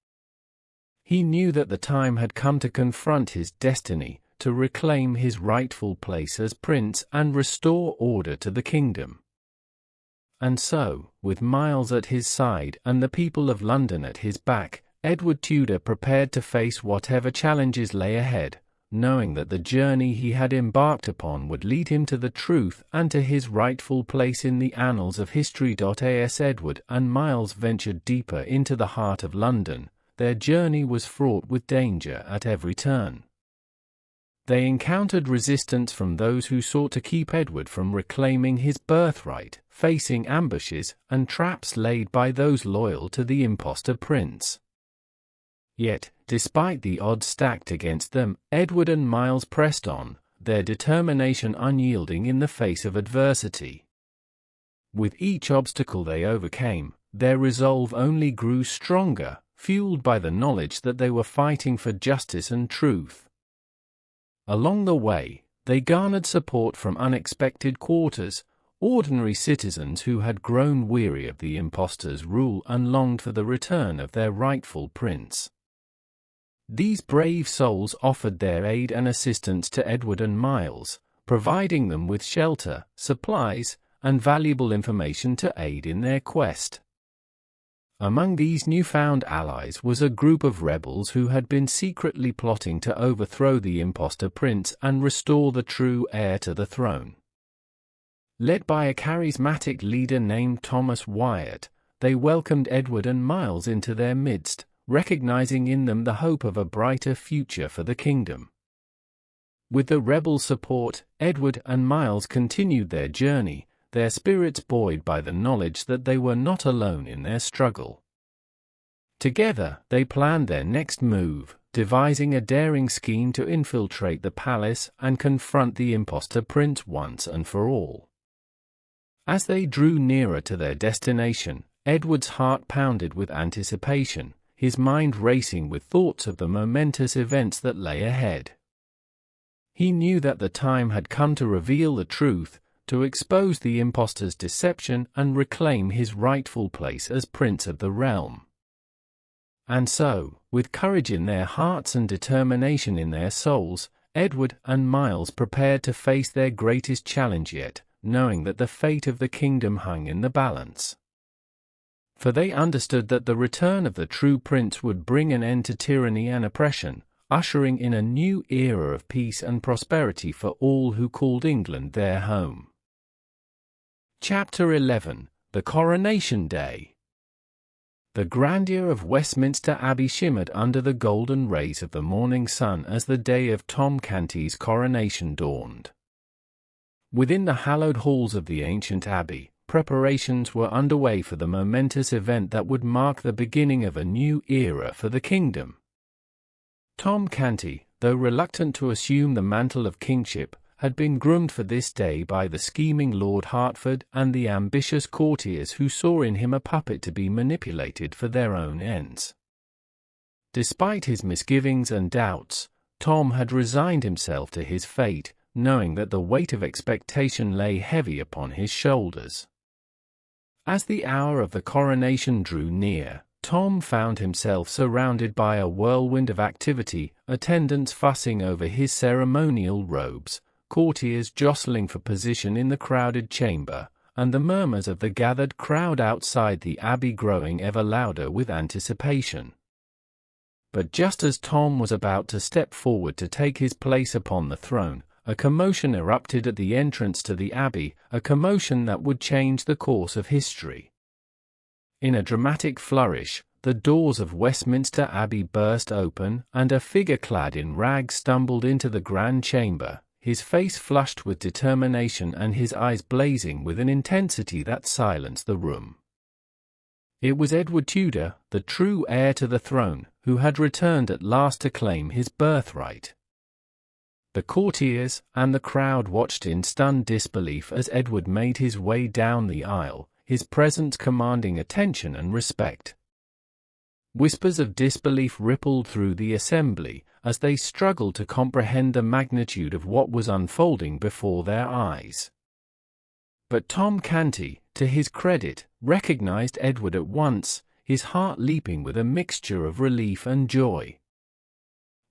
He knew that the time had come to confront his destiny, to reclaim his rightful place as prince and restore order to the kingdom. And so, with Miles at his side and the people of London at his back, Edward Tudor prepared to face whatever challenges lay ahead, knowing that the journey he had embarked upon would lead him to the truth and to his rightful place in the annals of history. As Edward and Miles ventured deeper into the heart of London, their journey was fraught with danger at every turn. They encountered resistance from those who sought to keep Edward from reclaiming his birthright, facing ambushes and traps laid by those loyal to the impostor prince. Yet, despite the odds stacked against them, Edward and Miles pressed on, their determination unyielding in the face of adversity. With each obstacle they overcame, their resolve only grew stronger, fueled by the knowledge that they were fighting for justice and truth. Along the way, they garnered support from unexpected quarters, ordinary citizens who had grown weary of the impostor's rule and longed for the return of their rightful prince. These brave souls offered their aid and assistance to Edward and Miles, providing them with shelter, supplies, and valuable information to aid in their quest. Among these newfound allies was a group of rebels who had been secretly plotting to overthrow the impostor prince and restore the true heir to the throne. Led by a charismatic leader named Thomas Wyatt, they welcomed Edward and Miles into their midst, recognizing in them the hope of a brighter future for the kingdom. With the rebel support, Edward and Miles continued their journey, their spirits buoyed by the knowledge that they were not alone in their struggle. Together, they planned their next move, devising a daring scheme to infiltrate the palace and confront the impostor prince once and for all. As they drew nearer to their destination, Edward's heart pounded with anticipation, his mind racing with thoughts of the momentous events that lay ahead. He knew that the time had come to reveal the truth, to expose the impostor's deception and reclaim his rightful place as prince of the realm. And so, with courage in their hearts and determination in their souls, Edward and Miles prepared to face their greatest challenge yet, knowing that the fate of the kingdom hung in the balance. For they understood that the return of the true prince would bring an end to tyranny and oppression, ushering in a new era of peace and prosperity for all who called England their home. Chapter 11: The Coronation Day. The grandeur of Westminster Abbey shimmered under the golden rays of the morning sun as the day of Tom Canty's coronation dawned. Within the hallowed halls of the ancient abbey, preparations were underway for the momentous event that would mark the beginning of a new era for the kingdom. Tom Canty, though reluctant to assume the mantle of kingship, had been groomed for this day by the scheming Lord Hertford and the ambitious courtiers who saw in him a puppet to be manipulated for their own ends. Despite his misgivings and doubts, Tom had resigned himself to his fate, knowing that the weight of expectation lay heavy upon his shoulders. As the hour of the coronation drew near, Tom found himself surrounded by a whirlwind of activity, attendants fussing over his ceremonial robes, courtiers jostling for position in the crowded chamber, and the murmurs of the gathered crowd outside the abbey growing ever louder with anticipation. But just as Tom was about to step forward to take his place upon the throne, a commotion erupted at the entrance to the abbey, a commotion that would change the course of history. In a dramatic flourish, the doors of Westminster Abbey burst open, and a figure clad in rags stumbled into the grand chamber, his face flushed with determination and his eyes blazing with an intensity that silenced the room. It was Edward Tudor, the true heir to the throne, who had returned at last to claim his birthright. The courtiers and the crowd watched in stunned disbelief as Edward made his way down the aisle, his presence commanding attention and respect. Whispers of disbelief rippled through the assembly as they struggled to comprehend the magnitude of what was unfolding before their eyes. But Tom Canty, to his credit, recognized Edward at once, his heart leaping with a mixture of relief and joy.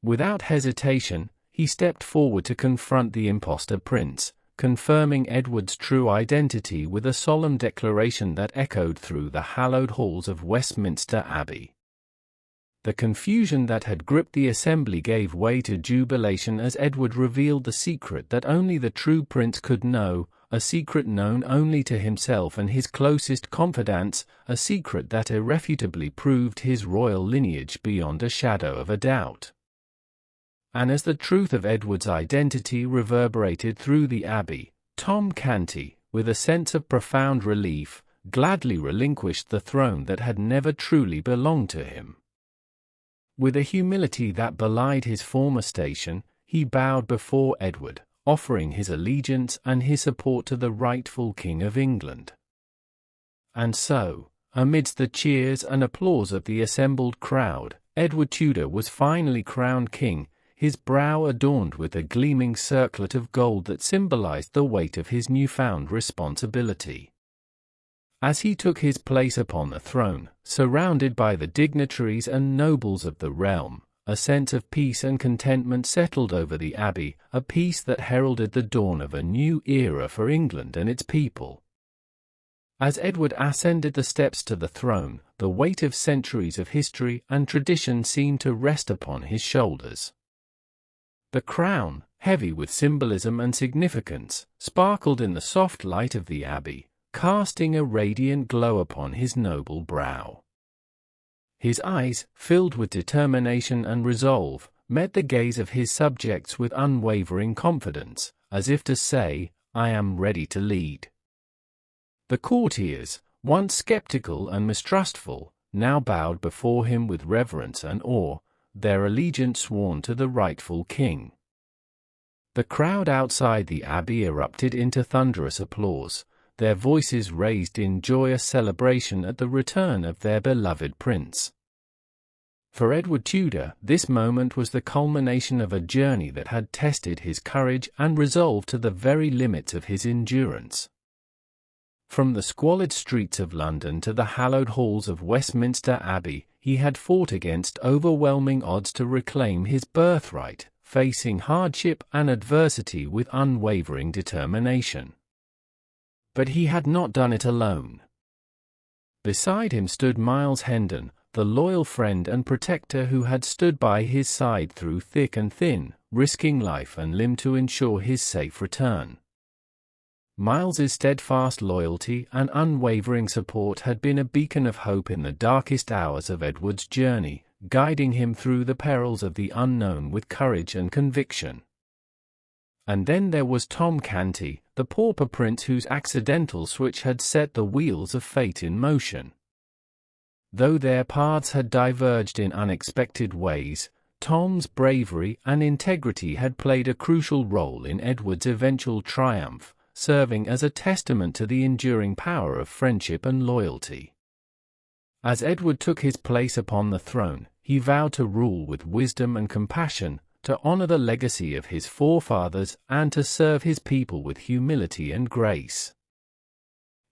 Without hesitation, he stepped forward to confront the impostor prince, confirming Edward's true identity with a solemn declaration that echoed through the hallowed halls of Westminster Abbey. The confusion that had gripped the assembly gave way to jubilation as Edward revealed the secret that only the true prince could know, a secret known only to himself and his closest confidants, a secret that irrefutably proved his royal lineage beyond a shadow of a doubt. And as the truth of Edward's identity reverberated through the abbey, Tom Canty, with a sense of profound relief, gladly relinquished the throne that had never truly belonged to him. With a humility that belied his former station, he bowed before Edward, offering his allegiance and his support to the rightful King of England. And so, amidst the cheers and applause of the assembled crowd, Edward Tudor was finally crowned king, his brow adorned with a gleaming circlet of gold that symbolized the weight of his newfound responsibility. As he took his place upon the throne, surrounded by the dignitaries and nobles of the realm, a sense of peace and contentment settled over the abbey, a peace that heralded the dawn of a new era for England and its people. As Edward ascended the steps to the throne, the weight of centuries of history and tradition seemed to rest upon his shoulders. The crown, heavy with symbolism and significance, sparkled in the soft light of the abbey, casting a radiant glow upon his noble brow. His eyes, filled with determination and resolve, met the gaze of his subjects with unwavering confidence, as if to say, "I am ready to lead." The courtiers, once skeptical and mistrustful, now bowed before him with reverence and awe, their allegiance sworn to the rightful king. The crowd outside the abbey erupted into thunderous applause, their voices raised in joyous celebration at the return of their beloved prince. For Edward Tudor, this moment was the culmination of a journey that had tested his courage and resolve to the very limits of his endurance. From the squalid streets of London to the hallowed halls of Westminster Abbey, he had fought against overwhelming odds to reclaim his birthright, facing hardship and adversity with unwavering determination. But he had not done it alone. Beside him stood Miles Hendon, the loyal friend and protector who had stood by his side through thick and thin, risking life and limb to ensure his safe return. Miles's steadfast loyalty and unwavering support had been a beacon of hope in the darkest hours of Edward's journey, guiding him through the perils of the unknown with courage and conviction. And then there was Tom Canty, the pauper prince whose accidental switch had set the wheels of fate in motion. Though their paths had diverged in unexpected ways, Tom's bravery and integrity had played a crucial role in Edward's eventual triumph, serving as a testament to the enduring power of friendship and loyalty. As Edward took his place upon the throne, he vowed to rule with wisdom and compassion, to honor the legacy of his forefathers and to serve his people with humility and grace.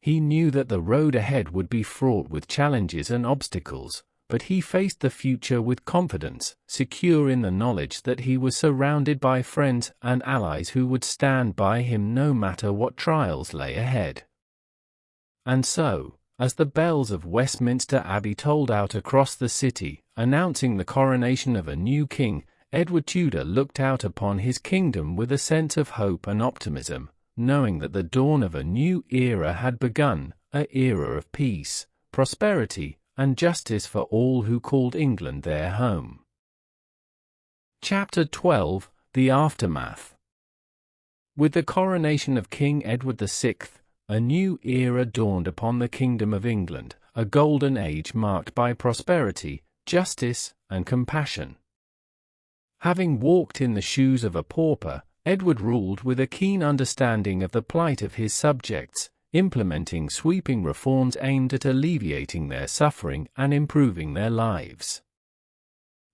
He knew that the road ahead would be fraught with challenges and obstacles, but he faced the future with confidence, secure in the knowledge that he was surrounded by friends and allies who would stand by him no matter what trials lay ahead. And so, as the bells of Westminster Abbey tolled out across the city, announcing the coronation of a new king, Edward Tudor looked out upon his kingdom with a sense of hope and optimism, knowing that the dawn of a new era had begun, an era of peace, prosperity, and justice for all who called England their home. Chapter 12: The Aftermath. With the coronation of King Edward VI, a new era dawned upon the Kingdom of England, a golden age marked by prosperity, justice, and compassion. Having walked in the shoes of a pauper, Edward ruled with a keen understanding of the plight of his subjects, implementing sweeping reforms aimed at alleviating their suffering and improving their lives.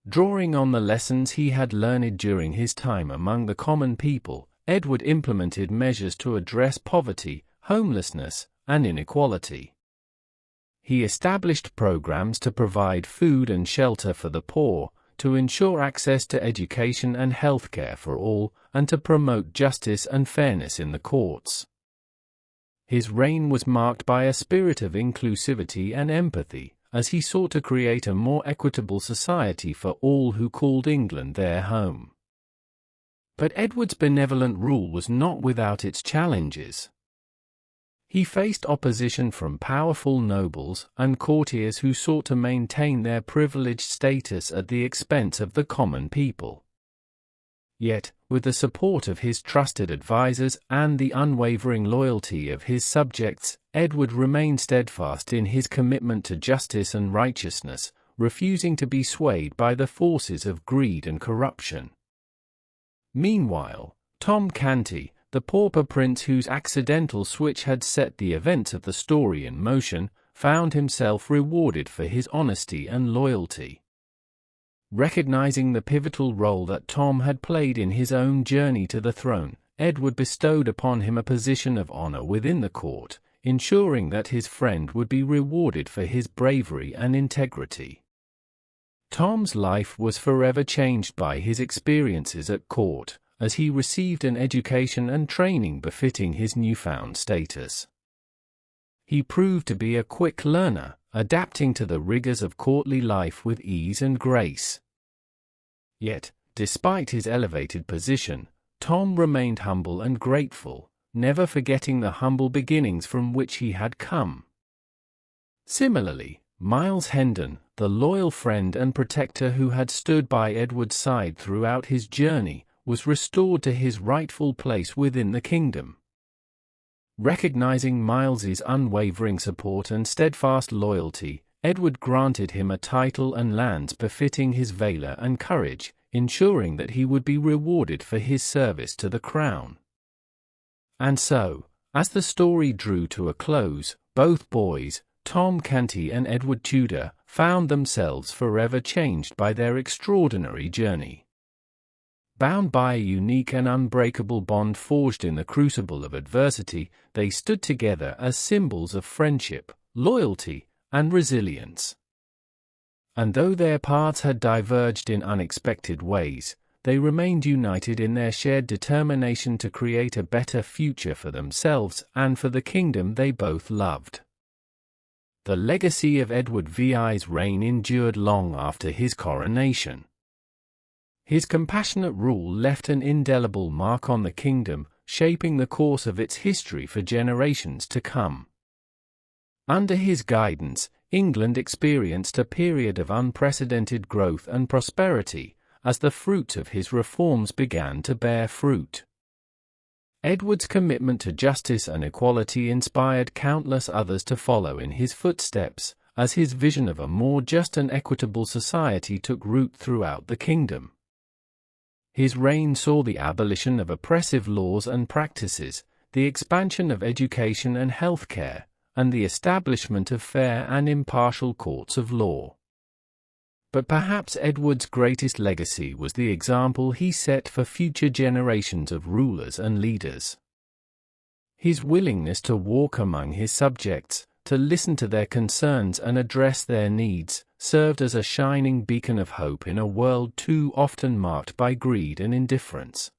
Drawing on the lessons he had learned during his time among the common people, Edward implemented measures to address poverty, homelessness, and inequality. He established programs to provide food and shelter for the poor, to ensure access to education and healthcare for all, and to promote justice and fairness in the courts. His reign was marked by a spirit of inclusivity and empathy, as he sought to create a more equitable society for all who called England their home. But Edward's benevolent rule was not without its challenges. He faced opposition from powerful nobles and courtiers who sought to maintain their privileged status at the expense of the common people. Yet, with the support of his trusted advisers and the unwavering loyalty of his subjects, Edward remained steadfast in his commitment to justice and righteousness, refusing to be swayed by the forces of greed and corruption. Meanwhile, Tom Canty, the pauper prince whose accidental switch had set the events of the story in motion, found himself rewarded for his honesty and loyalty. Recognizing the pivotal role that Tom had played in his own journey to the throne, Edward bestowed upon him a position of honor within the court, ensuring that his friend would be rewarded for his bravery and integrity. Tom's life was forever changed by his experiences at court, as he received an education and training befitting his newfound status. He proved to be a quick learner, adapting to the rigors of courtly life with ease and grace. Yet, despite his elevated position, Tom remained humble and grateful, never forgetting the humble beginnings from which he had come. Similarly, Miles Hendon, the loyal friend and protector who had stood by Edward's side throughout his journey, was restored to his rightful place within the kingdom. Recognizing Miles's unwavering support and steadfast loyalty, Edward granted him a title and lands befitting his valor and courage, ensuring that he would be rewarded for his service to the crown. And so, as the story drew to a close, both boys, Tom Canty and Edward Tudor, found themselves forever changed by their extraordinary journey. Bound by a unique and unbreakable bond forged in the crucible of adversity, they stood together as symbols of friendship, loyalty, and resilience. And though their paths had diverged in unexpected ways, they remained united in their shared determination to create a better future for themselves and for the kingdom they both loved. The legacy of Edward VI's reign endured long after his coronation. His compassionate rule left an indelible mark on the kingdom, shaping the course of its history for generations to come. Under his guidance, England experienced a period of unprecedented growth and prosperity, as the fruits of his reforms began to bear fruit. Edward's commitment to justice and equality inspired countless others to follow in his footsteps, as his vision of a more just and equitable society took root throughout the kingdom. His reign saw the abolition of oppressive laws and practices, the expansion of education and healthcare, and the establishment of fair and impartial courts of law. But perhaps Edward's greatest legacy was the example he set for future generations of rulers and leaders. His willingness to walk among his subjects, to listen to their concerns and address their needs, served as a shining beacon of hope in a world too often marked by greed and indifference.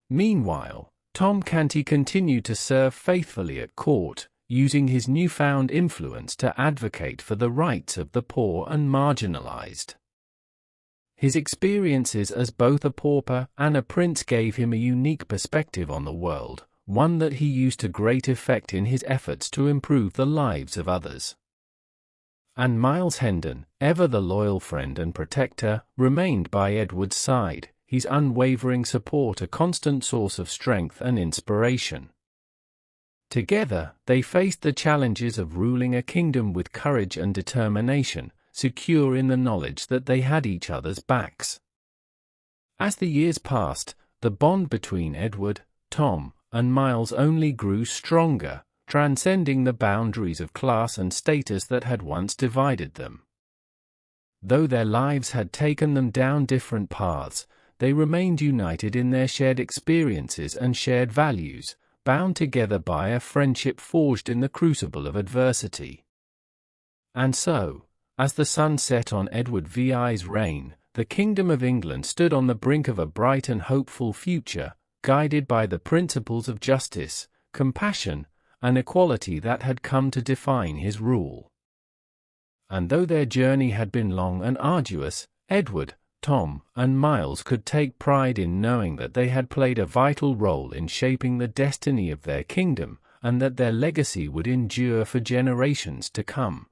Meanwhile, Tom Canty continued to serve faithfully at court, using his newfound influence to advocate for the rights of the poor and marginalized. His experiences as both a pauper and a prince gave him a unique perspective on the world, one that he used to great effect in his efforts to improve the lives of others. And Miles Hendon, ever the loyal friend and protector, remained by Edward's side, his unwavering support a constant source of strength and inspiration. Together, they faced the challenges of ruling a kingdom with courage and determination, secure in the knowledge that they had each other's backs. As the years passed, the bond between Edward, Tom, and Miles only grew stronger, transcending the boundaries of class and status that had once divided them. Though their lives had taken them down different paths, they remained united in their shared experiences and shared values, bound together by a friendship forged in the crucible of adversity. And so, as the sun set on Edward VI's reign, the Kingdom of England stood on the brink of a bright and hopeful future, guided by the principles of justice, compassion, and equality that had come to define his rule. And though their journey had been long and arduous, Edward, Tom, and Miles could take pride in knowing that they had played a vital role in shaping the destiny of their kingdom, and that their legacy would endure for generations to come.